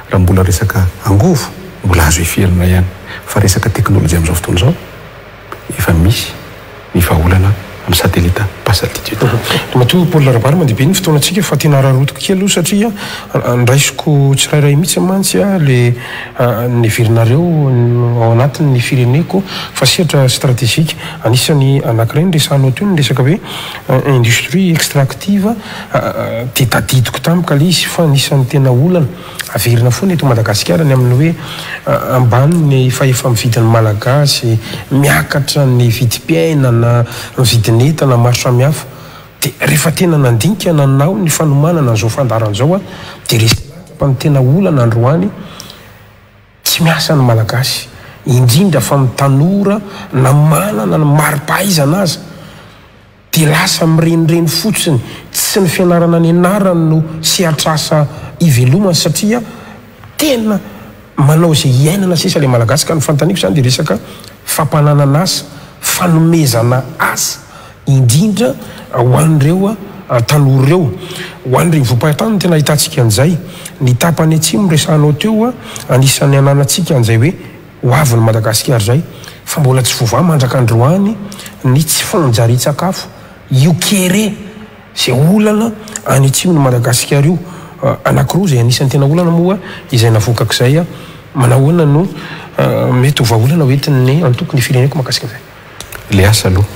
raha mbola resaka angovo mbola azo iferina ihany, fa resaka teknôlôjia amin'izao fotoana izao efa misy ny vahaolana amin'ny satelita basse altitude. Matoa Paul Larabary mandeha be ny fotoanantsika fa tena raharotiko kely aloha satria andraisiko tsirairay mihitsy mantsy le neverinareo ao anatin'ny fireneko fa sehatra stratégique anisany anankiray ny resanao teo ny resaka hoe industrie extractive dia tadidiko tampoka le izy fa anisany tena olana averina foana eto Madagasikara ny amin'ny hoe ambany ny efa mividin'ny malagasy miakatra ny vidim-piainana vidin'entana maro samihafa dia rehefa tena nandinika nanao ny fanomanana an'izao fandaran' izao dia resapa ny tena olana androany tsy miasa ny malagasy indrindra fa mitanora na manana ny mari-pahaizana azy dia lasa mirenireny fotsiny tsy ny fianarana ny anarany no sehatrasa ivelomany satria tena manao izay iainana sisa le malagasy. Ka ny fantaniko zany dia resaka fampananana asa, fanomezana asa indrindra ho an'ireo tanora ireo, ho an'ireny voapahatany tena hitantsika an'izay ny tapany atsimo resanao teo anisan'ny ananatsika an'izay hoe ho avin'ny Madagasikara zay fa mbola tsy voavaha mandraka androany ny tsy fanjari-tsakafo io kere zay olana any atsimony Madagasikara io anankiroa zay anisan'ny tena olana moa izay navokak'izay manahoana no mety ho vahaolana hoentin'ny antoko ny fireneko mahakasika an'izay. Le asa aloha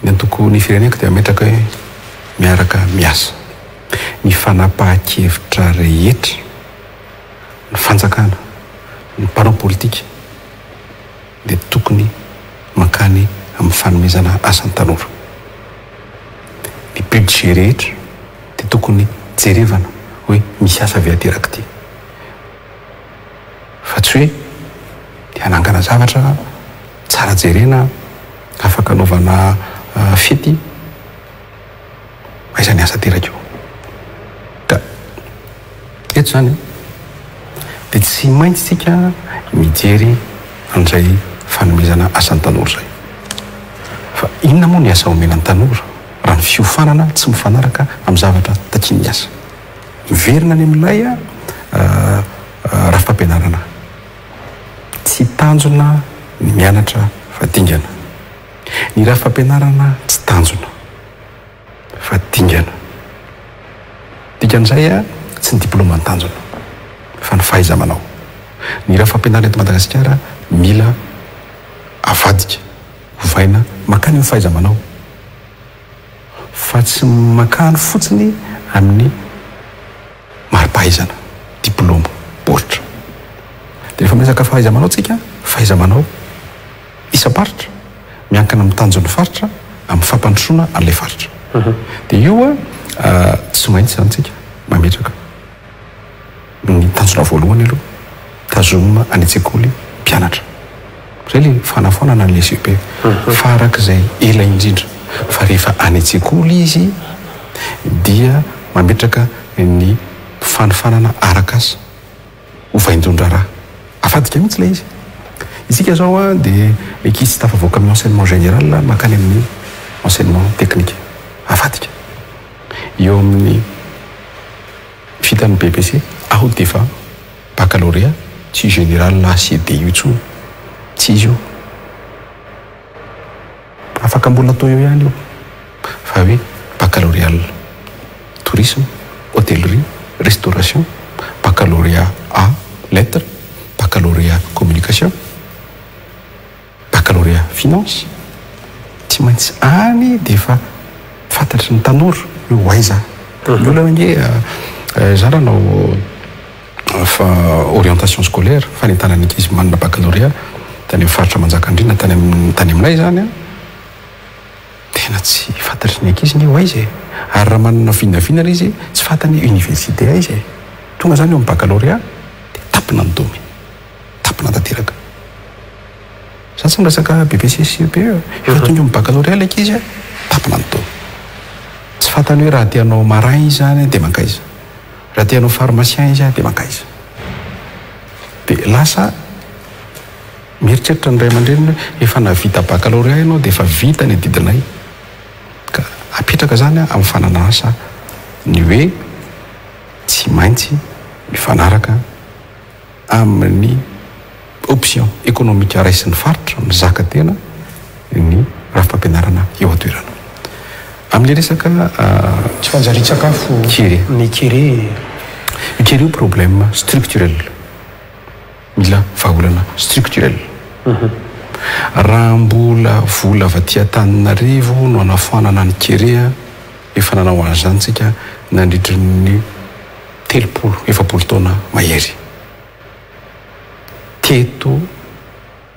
ny antoko ny fireneko dia metraka hoe miaraka miasa, ny fanapahan-kevitra rehetra, ny fanjakana, ny mpanao politika dia tokony mankany amin'ny fanomezana asan'ny tanora. Ny budget rehetra dia tokony jerevana hoe misy asa avy ateraky ty, fa tsy hoe dia hanangana zavatra tsara jerena afaka anaovana fety aiza ny asa teraky io. Ka eto zany dia tsy maintsy tsika mijery an'izay fanomezana asan'ny tanora zay. Fa inona moa ny asa omenan'ny tanora raha ny fiofanana tsy mifanaraka amin'ny zavatra takiany asa. Miverina ny amin'ilay rafim-pampianarana tsy tanjona ny mianatra fa dingana, ny rafim-pampianarana tsy tanjona fa dingana. Dikan'izay tsy ny diplôma ny tanjona fa ny fahaiza-manao. Ny rafim-pampianarana eto Madagasikara mila avadika hovaina makany amin'ny fahaiza-manao fa tsy makany fotsiny amin'ny mari-pahaizana diplôma baoritra. Dia rehefa miresaka fahaiza-manao tsika, fahaiza-manao isam-paritra miankina amin'ny tanjon'ny faritra amin'ny fampandrosoana an'ilay faritra. Dia io tsy maintsy zany tsika mametraka ny tanjona voalohany aloha tazomina any an-tsekoly mpianatra zay le fanafonana an'ilay CP fa arak'izay ela indrindra fa rehefa any an-tsekoly izy dia mametraka ny fanofanana arak'asa hovain-dondra raha afadika mihitsy ilay izy. Isika zao dia ekisy tafavoaka amin'ny enseignement général makany amin'ny enseignement technique afadika eo amin'ny fitan'ny BPC aho dia efa baccalauréat tsy général na CDI intsony tsy izy io afaka mbola atao eo ihany io fa hoe baccalauréat tourisme hôtellerie, restauration, baccalauréat A, lettres, baccalauréat communication, baccalauréat finance. Tsy maintsy any dia efa fantatry ny tanora io aiza. Ny olona hoe za ranao fa orientation scolaire fanentana ny ankizy manana baccalauréat tany amin'ny faritra Manjakandriana tany aminay zany a tena tsy fantatry ny ankizy ny aiza ary raha manana vinavina izy tsy fantany université aiza tonga zany eo amin'ny baccalauréat dia tapina ny domy tapina tanteraka za tsy miresaka BPC CEP efa tonga eo amin'ny baccalauréat ilay ankizy tapina ny domy tsy fantany hoe raha tianao marin izy zany dia mankaiza raha tianao pharmacien izy dia mankaiza dia lasa mieritreritra ny ray aman-dreniny hoe efa navita baccalauréat ianao dia efa vita ny didinay ka apetraka zany amin'ny fananasa ny hoe tsy maintsy mifanaraka amin'ny option économique raisin'ny faritra mizaka tena ny rafi-pampianarana eo atoerana amin'le resaka tsy fanjari-tsakafo ny kere io problème structurel mila vahaolana structurel raha mbola vola vatia Tananarivo no anafanana ny kerea efa nanao an'izany tsika nandritry ny 30 taona mahery teto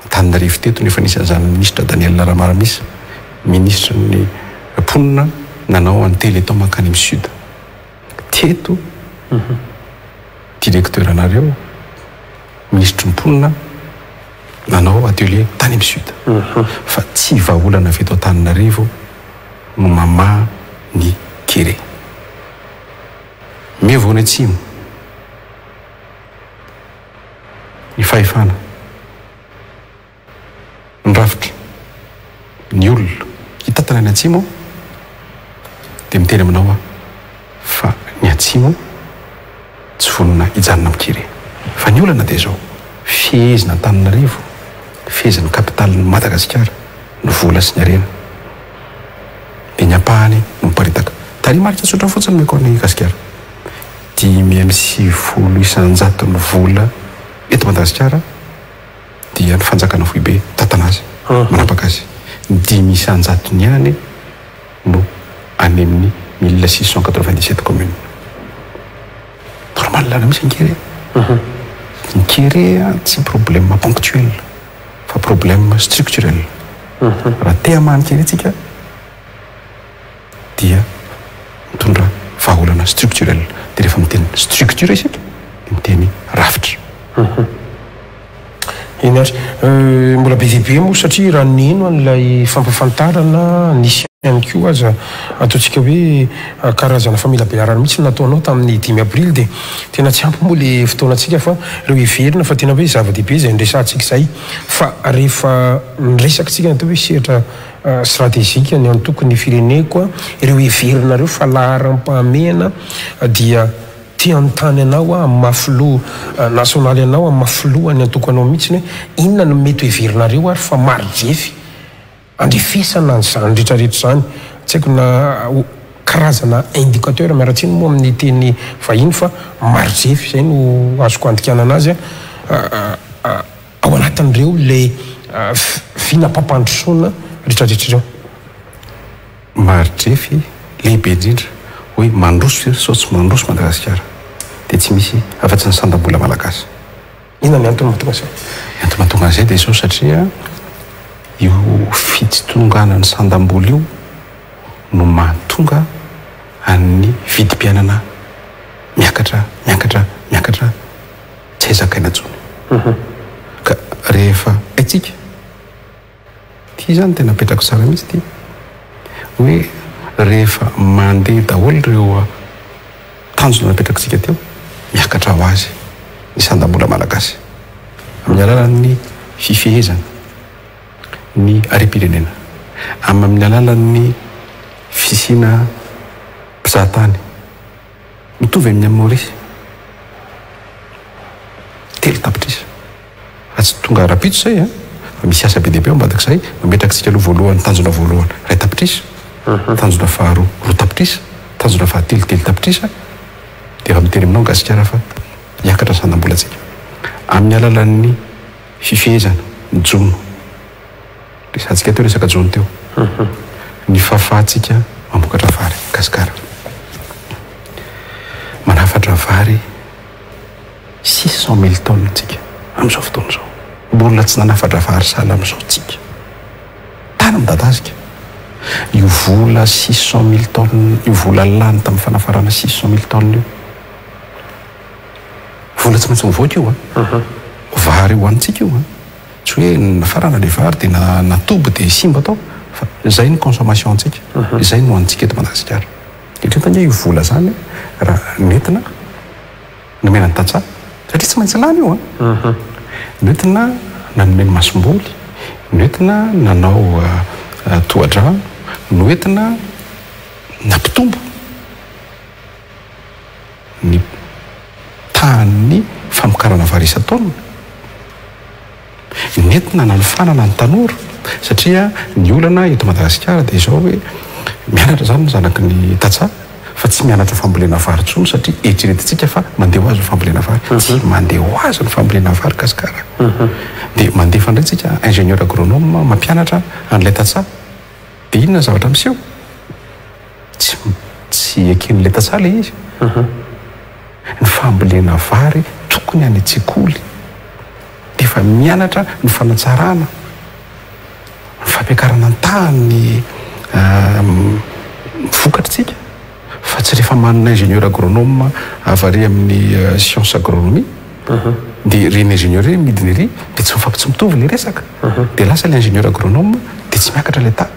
Tananarivo teto nefa nisan'izany ministre Daniel Ramaramisy ministre ny ponina nanao any téléthon mankany amin'ny sud teto directeur anareo ministre mponina nanao atelier tany amin'ny sud fa tsy vahaolana veto Tananarivo no mama ny kere mevony atsimo ny fahefana ny rafitra ny olona hitatana ny atsimo dia miteny aminao fa ny atsimo tsy vonona hijanona amin'ny kere fa ny olana dia zao fihezina Tananarivo fihezina kapitalin'ny Madagasikara ny vola sy ny arena dia ny ampahany no miparitaka tary marika tsotra fotsiny mekony Gasikara 5,900 ny vola eto Madagasikara dia ny fanjakana foibe tatanazy manapaka azy 500 ny ihany no any amin'ny 1697 commune normal lana misy ny kere ny kere tsy problème ponctuel fa problème structurel raha tea mahany kere tsika dia mitondra vahaolana structurel dia rehefa miteny structure isika dia miteny rafitra eny ary mbola be dia be moa satria raha nino an'ilay fampafantarana nisy ihany koa aza ataontsika hoe karazana famila bearana mihitsy nataonao tamin'ny 5 avril dia tena tsy ampy moa le fotoanantsika fa ireo heverina fa tena hoe zava-dehibe izay nresantsika izay fa rehefa niresaka tsika natao hoe sehatra stratégique ny antokony fireneko ireo heverina ireo fa laharam-pahamehana dia tiantany anao amin'ny mafilo nasionaly anao amin'ny mafilo ny antoko anao mihitsy hoe inona no mety heverinareo ary fa marijefy andrefesana n'izany rehetrarehetra zany tsy haiko na karazana indicateur miaratsiny moa amin'ny teny vahiny fa marijefy izay no azoko andikanana azy ao anatin'ireo le vinapapandrosoana rehetrarehetra ireo marijefy lehibe indrindra hoe mandroso sao tsy mandroso Madagasikara dia tsy misy afa-tsy ny sandam-bola malagasy inona ny antony mahatonga zay antony mahatonga an'izay dia sao satria io fitsitongana ny sandam-bola io no mahatonga amin'ny vidim-piainana miakatra tsy aizakaina tsony ka rehefa aitsika ty zany tena apetrako tsara mihitsy ty hoe rehefa mandeha daholo ireo tanjona napetrakatsika teo miakatra ho azy ny sandam-bola malagasy amin'ny alalan'ny fifehezana ny are-pirenena amin'ny alalan'ny fisina mpizahatany mitovy amin'ny Maorisy telo tapitrisa raha tsy tonga rapitso zay fa misy asa be dehibe ao ambadik'izay mametrakatsika aloha voalohany tanjona voalohany ray tapitrisa tanjona faharoa roa tapitrisa tanjona fahatelo tapitrisa dia efa miteny aminao gasikara fa hiakatra ny sandam-bolatsika amin'ny alalan'ny fifehezana ny jono le satsika teo resaka jono teo ny fahafahatsika mamokatra vary gasikara manafatra vary 600 000 tonnes tsika amin'izao fotoana izao mbola tsy nanafatra vary sahala amin'izao tsika tany midadazika io vola 600 000 tonnes io vola lany tamin'ny fanafarana 600 000 tonnes io vola tsy maintsy mivoaka io vary ho antsika io tsy hoe nafarana le vary dia natobo dia simba tao fa izay ny consommation antsika izay no antsika eto Madagasikara indrindra io vola zany raha nentina nomena ny tatsaha satria tsy maintsy lany io nentina nanomeny masom-boly nentina nanao tohadrano noentina nampitombo ny tany famokarana vary isa-taona nentina nanofanana ny tanora satria ny olana eto Madagasikara dia izao hoe mianatra zany ny zanaky ny tatsaha fa tsy mianatra fambolena vary intsony satria eritreretintsika fa mandeha ho azy ny fambolena vary tsy mandeha ho azy ny fambolena vary gasikara dia mandefa indray tsika ingénieur agronome mampianatra an'ilay tatsaha dia inona zavatra miseho tsy eken'ilay tatsaha le izy ny fambolena vary tokony any an-tsekoly dia efa mianatra ny fanatsarana ny fampiakarana an-tany vokatritsika fa tsy rehefa manana ingénieur agronome avary amin'ny science agronomie dia reny ingénieur reny midiny ery dia tsy mifampitsy mitovy le resaka dia lasa le ingénieur agronome dia tsy miakatra le ta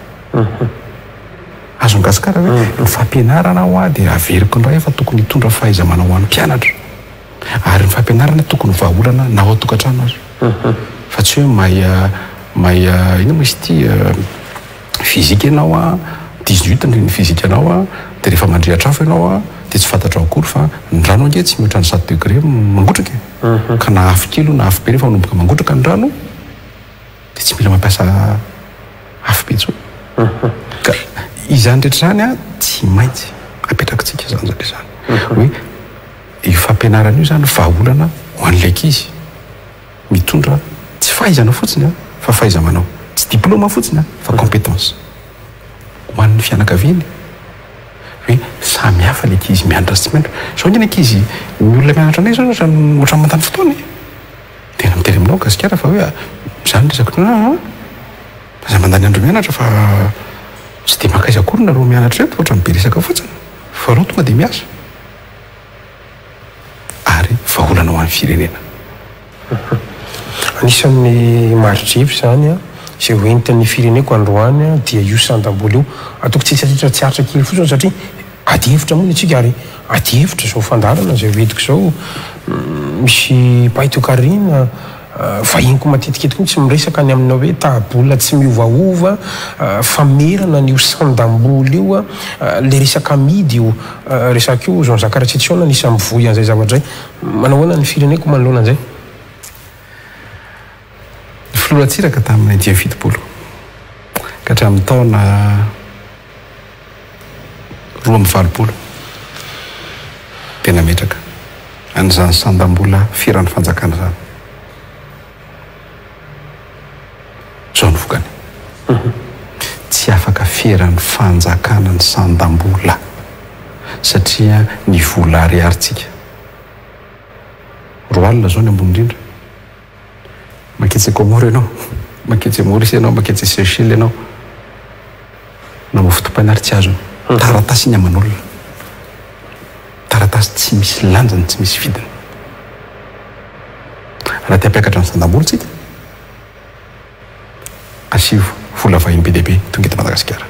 azony gasikara hoe ny fampianarana ho a dia averiko indray fa tokony hitondra fahaiza-manao ho an'ny mpianatra ary ny fampianarana tokony vahaolana na ao atokantrano azy fa tsy hoe mahay ina moa izy ity fizika ianao a 18 ny fizika ianao a dia rehefa mandrehatra afo ianao a dia tsy fantatra akory fa ny rano ange tsy mihoatra ny 7 degré mangotraka ka na afo kely na afo be rehefa manomboka mangotraka ny rano dia tsy mila mampiasa afo be intsony ka izany rehetra zany a tsy maintsy apetrakintsika zany zany hoe io fampianarana io zany vahaolana ho an'ilay ankizy mitondra tsy fahaizana fotsiny fa fahaiza-manao tsy diplôma fotsiny fa compétence ho an'ny fianakaviany hoe samy hafa le ankizy mianatra sy tsy mianatra zao ny ankizy ny olona mianatra anay zao ohatran'ny mandany fotoana dia miteny aminao gasikara fa hoe zany resaka za mandany andro mianatra fa tsy dia makaiza akory nareo mianatra reto ohatran'ny be resaka fotsiny fa reo tonga dia miasa ary vahaolana ho an'ny firenena anisan'ny maridrivy zany a izay hoentin'ny fireneko androany a dia io sandam-bola io ataoko tsitsaritra tsy aritra kely fotsiny satria ady hevitra moa ny atsika ary ady hevitra zao fandarana zay hoentiko zao misy paitokarina vahiniko matetiketiko tsy miresaka ny aminao hoe tahabolina tsy miovaova famerana n'io sandam-bola io a le resaka amidy io resaka io Jean Jacques Ratsetsion nisy mivoy an'izay zavatra zay manao ahoana ny fireneko manoloana an'izay flolatsiraka tamin'ny 17 ka hatramin'ny taona 20 tena metraka an'izany sandam-bola firan'ny fanjakana zany zao ny vokany tsy afaka firan'ny fanjakana ny sandam-bola satria ny vola ariaritsika roa alina zao ny ambony indrindra maketsy Comore ianao maketsy Maurice ianao maketsy Seychelles ianao na mofotom-painary tsy azony taratasy ny aman'olona taratasy tsy misy lanjany tsy misy vidiny raha ty ampiakatra ny sandam-bola tsika asivo vola vahiny be dehibe tonga eto Madagasikara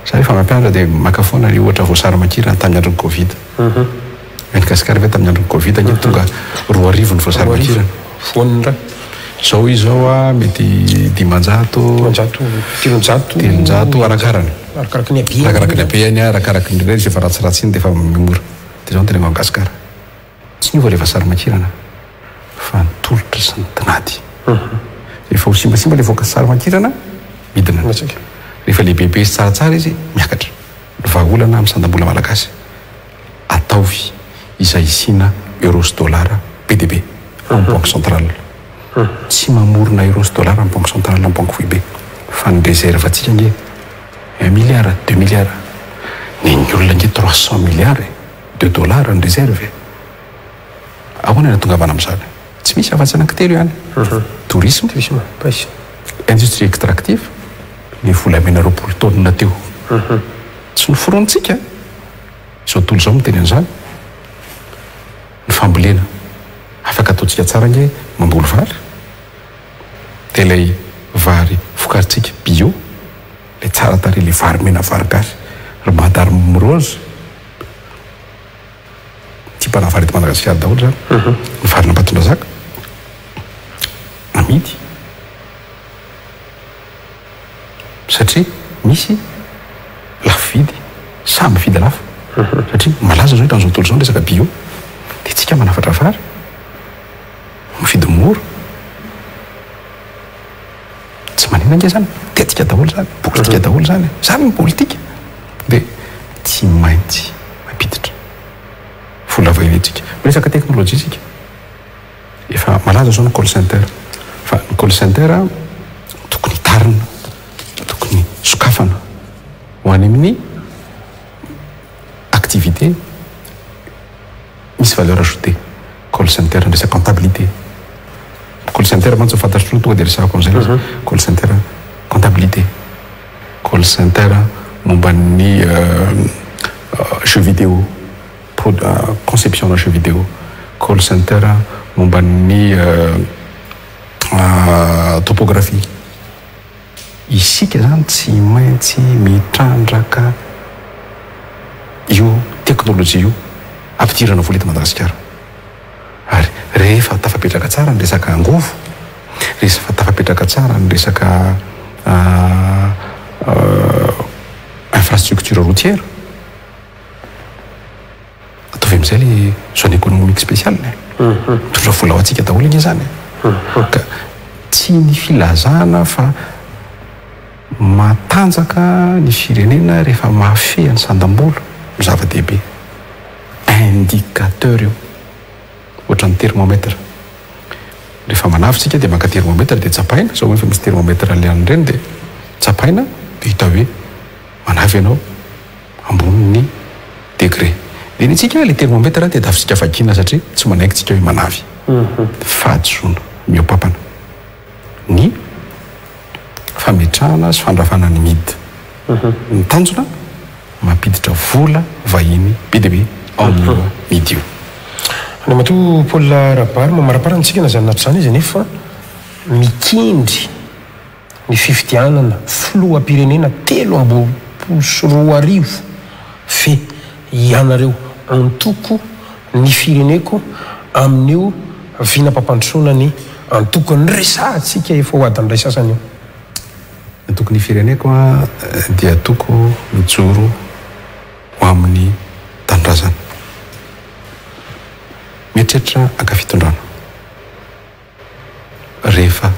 za rehefa mampianatra dia makafoana ny ohatra voasary makirana tamin'ny andron'ny Covid ny gasikara ve tamin'ny andron'ny Covid anye tonga 2 arivo ny voasary makirana fonra zao izy zao a mety 500 telonjato arakarany arakaraky ny abe arakaraky ny abeany arakaraky ny rery efa ratsiratsy iny dia efa mimora dia zao ny tena gasikara tsy niova le voasary makirana fa nitolotra sy ny tinady rehefa ho simbasimba le voaka sary makirana midina rehefa le bebe izy tsaratsara izy miakatra vahaolana amin'ny sandam-bola malagasy atao ataovy izay isina euro sy dollara BDB amin'ny banque centrale tsy mamorona euro sy dollara amin'ny banque centrale amin'ny banque foibe fa ny réserve atsika nge 1 milliard 2 milliard ny olona nge 300 milliards de dollars ny réserve ahoana na tonga avana amin'izany tsy misy afa-tsy anankitelo ihany tourisme industrie extractive ny volamena 20 tonnes teo tsy ny forontsika izao tontolo izao miteny an'izany ny fambolena afaka ataontsika tsara nge mamboly vary dia ilay vary vokaritsika bio lay tsara tare ilay vary mena vary gasy ry mandarme rose typana vary eto Madagasikara daholo zany ny varina Ambatondrazaka amidy satria misy lafo vidy samy vidy lafo satria malaza zao hitan'izao tontolo izao resaka bio dia tsika manafatra vary mividy mora tsy manina nge zany tetika daholo zany politika daholo zany zany ny politika dia tsy maintsy mampiditra vola vahilentsika resaka teknôlôjia isika efa malaza zao ny call center fa ny call center tokony tarina tokony sokafana ho any amin'ny activité misy valeur ajoutée call center ny resaka comptabilité call center mantsy fantatro tonga dia resako amin'izay call center comptabilité call center momba ny jeux vidéo conception de jeux vidéo call center momba ny topographie isika zany tsy maintsy mitrandraka io teknôlôjia io ampidirana vola eto Madagasikara ary rehefa tafapetraka tsara ny resaka angovo rehefa tafapetraka tsara ny resaka infrastructure routière ataovy amin'izay le zone économique spéciale tondra vola ho antsika daholo iny zany ka tsy ny filazana fa matanjaka ny firenena rehefa mahafeha ny sandam-bolo ny zava-dehibe indicateur io ohatran'ny thermomètre rehefa manavitsika dia maka thermomètre dia tsapaina zao efa misy thermomètre aliany ireny dia tsapaina dia hita hoe manavy ianao amboniny degré dia ny tsika le thermomètre dia dafitsika vakina satria tsy manaiky tsika hoe manavy fahadisoana miopapana ny fametrahana sy fandrafana ny midy ny tanjona mampiditra vola vahiny BDB amin'io midy io ny matoa Paul Rabary mamaraparantsika na zany natr'izany izy nefa mikindry ny fifidianana filoham-pirenena 3 fe ianareo antoko ny fireneko amin'io vinam-pampandrosoana ny antoko ny resantsika efa ho adiny ray sasany io antoko ny fireneko dia atoko mijoro ho amin'ny tanindrazana mieritreritra ankafitondrana rehefa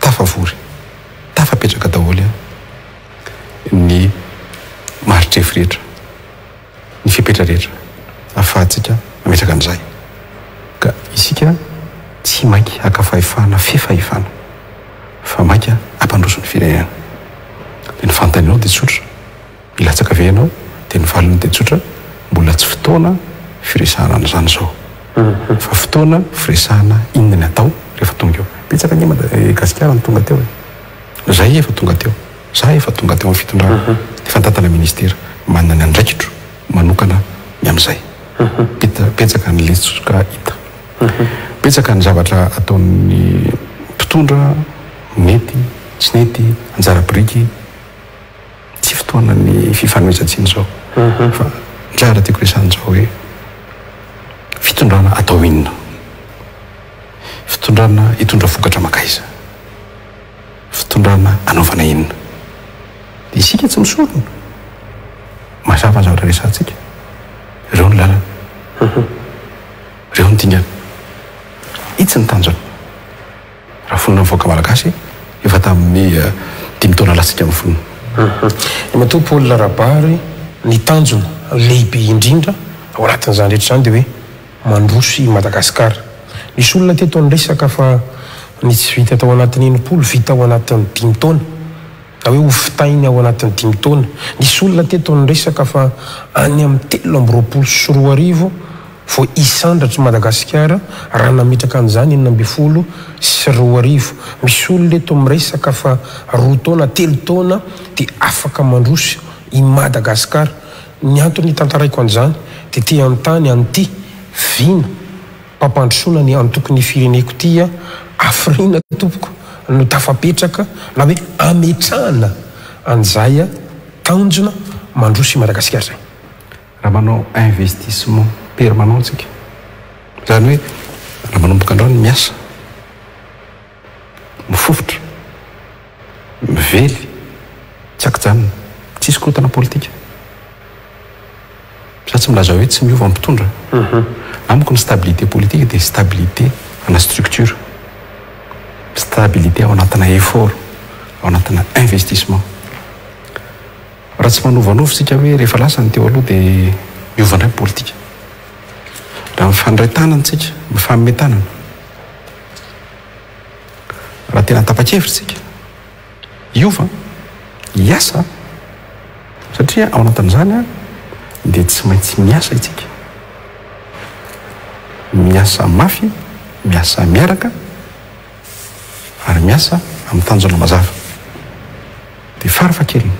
tafavory tafapetraka daholo ny maritrefy rehetra ny fipetra rehetra ahafahantsika mametraka an'izay ka isika tsy mainky akafahefana fefahefana fa mainka ampandroso ny firenena dia ny fantaninao dia tsotra ilatsaka venao dia ny valiny dia tsotra mbola tsy fotoana firesahana an'izany zao fa fotoana firesahana inona ny atao rehefa tonga eo pitsaka ny Madagasikara ny tonga teo zay efa tonga teo za efa tonga teo amin'ny fitondrana dia fantantana ministera manana ny andraikitro manokana ny amin'izay petsaka ny letsoka hita petsaka ny zavatra ataon'ny mpitondra nety tsy nety anjara biriky tsy fotoana ny fifanoizatsiny zao fa njara tiako resan'izao hoe fitondrana atao inona fitondrana hitondra vokatra makaiza fitondrana anaovana inona dia isika tsy misorona mazava ny zavatra resantsika ireo ny lalana ireo ny dingana itsy ny tanjona raha fonina mivoaka malagasy efa tamin'ny 5 taona lasika amin'ny fonina ny matoa Paul Rabary ny tanjona lehibe indrindra ao anatin'izany rehetra zany dia hoe mandroso i Madagasikara. Misy olona teto anresaka fa ny tsy vita tao anatin'ny enimpolo vita ao anatin'ny 5 taona na hoe ho fitainy ao anatin'ny 5 taona. Nisy olona teto anresaka fa any amin'ny 324 vao isandratry Madagasikara raha nametraka an'izany 420. Misy olona eto miresaka fa 2 taona 3 taona dia afaka mandroso i Madagasikara. Ny antony tantaraiko an'izany dia te an-tany an'ity vina mpampandrosoana ny antokony fireneko ity afrina tompoko no tafapetraka na hoe ametrahana an'izay tanjona mandroso i Madagasikara zay. Raha manao investissement permanent tsika zany hoe raha manomboka androany miasa mifofotra mively tsy akijanona tsisy korotana politika za tsy milaza hoe tsy miova mpitondra amiko ny stabilité politique dia stabilité ana structure, stabilité ao anatina effort, ao anatina investissement. Raha tsy manovanova sika hoe rehefa lasa ny teo aloha dia miova indray politika. Raha mifandray tanana tsika, mifamehe tanana. Raha tena tapa-kevitra tsika, iova, iasa, satria ao anatin'izany dia tsy maintsy miasa itsika. Miasa mafy, miasa miaraka, ary miasa amin'ny tanjona mazava. Dia farafahakeliny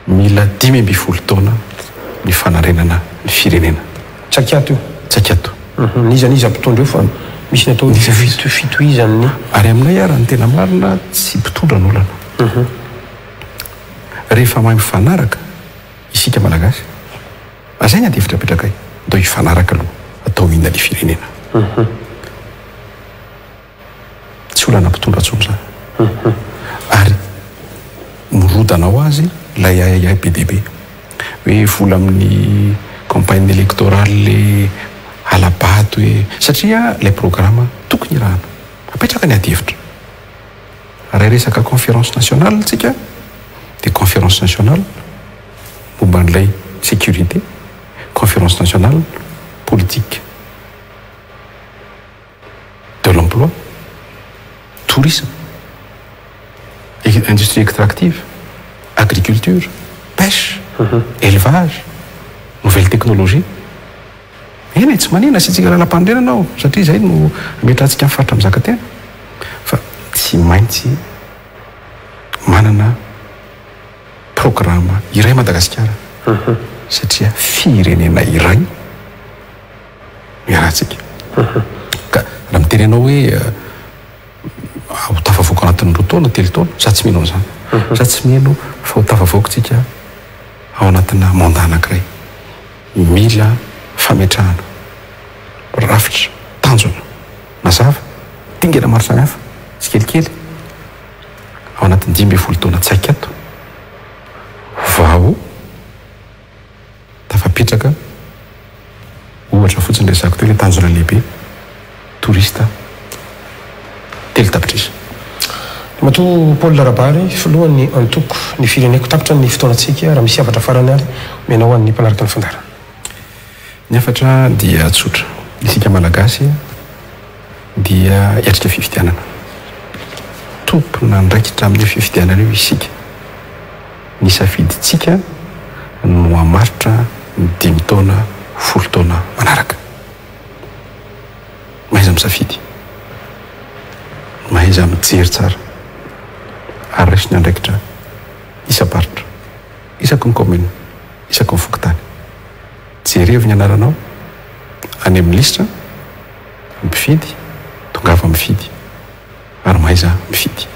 mila 5 taona ny fanarenana ny firenena. Tsakato io. Tsakato. Nizaniza mpitondra io fa misy natao fitohizany. Ary aminay ary ny tena marina tsy mpitondra n'olana. Rehefa mahay mifanaraka isika malagasy, azay ny adevitra apetrakay atao hifanaraka aloha atao inona ny firenena. Tsy olana mpitondra tsony zany. Ary mirodana ho azy lay AIPDB hoe vola amin'ny campagne électorale alabato hoe satria lay programme tokony irahana apetraka ny adevitra. Raha resaka conférence nationale tsika dia conférence nationale momba n'ilay sécurité, conférence nationale politique de l'emploi, tourisme, industrie extractive, agriculture, pêche, élevage, nouvelle technologie. Eny tsy manina sitsika lalam-pandrenana ao satria izay no metrantsika amin'ny faritra mizaka tena fa tsy maintsy manana programme iray Madagasikara satria firenena iray miarahantsika. Ka raha mitenenao hoe ho tafavoaka anatin'ny 2 taona 3 taona za tsy mino an'izany. Za tsy mino fa ho tafavoakantsika ao anatina mandat anankiray. Mila fametrahana rafitra tanjona mazava dingana maro samihafa tsy kelikely ao anatin'ny 5 taona tsakato vao tafapetraka ohatra fotsiny resako teo le tanjona lehibe tourista telo tapitrisa. Matoa Paul Larabary filohan'ny antoko ny fireneko tapitra ny fotoanantsika raha misy afatra farany ary menao an'ny mpanaraka ny fandara. Ny afatra dia tsotra. Isika malagasy dia hiatrika fifidianana. Tompona ndraikitra amin'ny fifidianana io isika. Ny safiditsika no hamaritra ny 5 taona 10 taona manaraka. Mahaiza misafidy, mahaiza mijery tsara ary raisiny andraikitra isa-paritra, isaky ny commune, isaky ny fokontany. Jerevy ny anaranao any amin'ny listra mifidy, tongava mifidy ary mahaiza mifidy.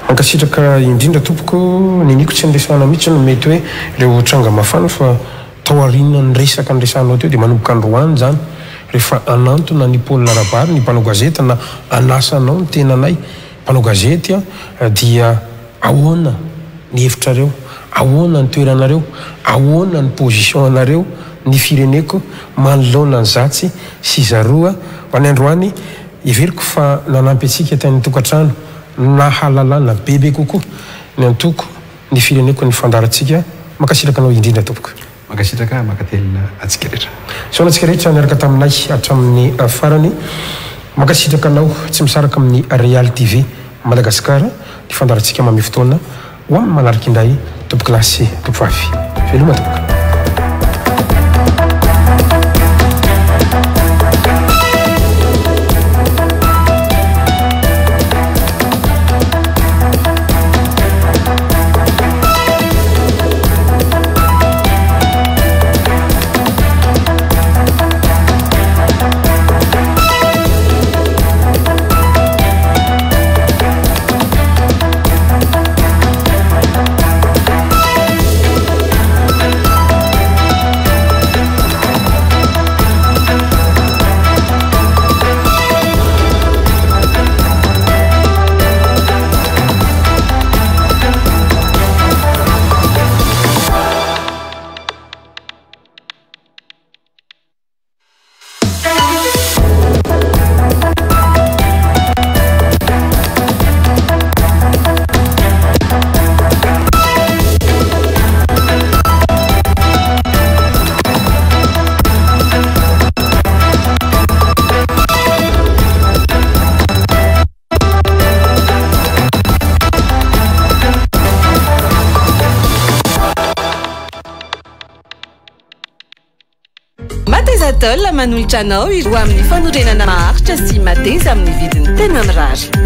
Ankasitraka indrindra tompoko niniko tsy niresahana mihitsy no mety hoe ireo tranga mafana fa tao arinana ny resaka nyresahanao teo dia manomboka androany zany rehefa anantona ny Paul Larabary ny mpanao gazety na anasanao ny tenanay mpanao gazety dia ahoana ny hevitrareo, ahoana ny toeranareo, ahoana ny position anareo ny fireneko manoloana ny zatsy sy zaroa ho any androany iveriko fa nanampy atsika tany tokantrano na halalana bebe kokoa ny antoko ny fireneko ny fandarantsika makasiraka anao indrindra tompoko. mankasitraka makatelina atsika rehetra so anantsika rehetra niaraka taminay hatramin'ny farany mankasitraka anao tsy misaraka amin'ny Real TV Madagasikara ny fandarantsika mamy fotoana ho amin'ny manaraka indray tompo klasy tompo vavy veloma tompoka. Matezatol manolotra anao ireo amin'ny fanorenana maharitra sy mateza amin'ny vidiny tena mirary.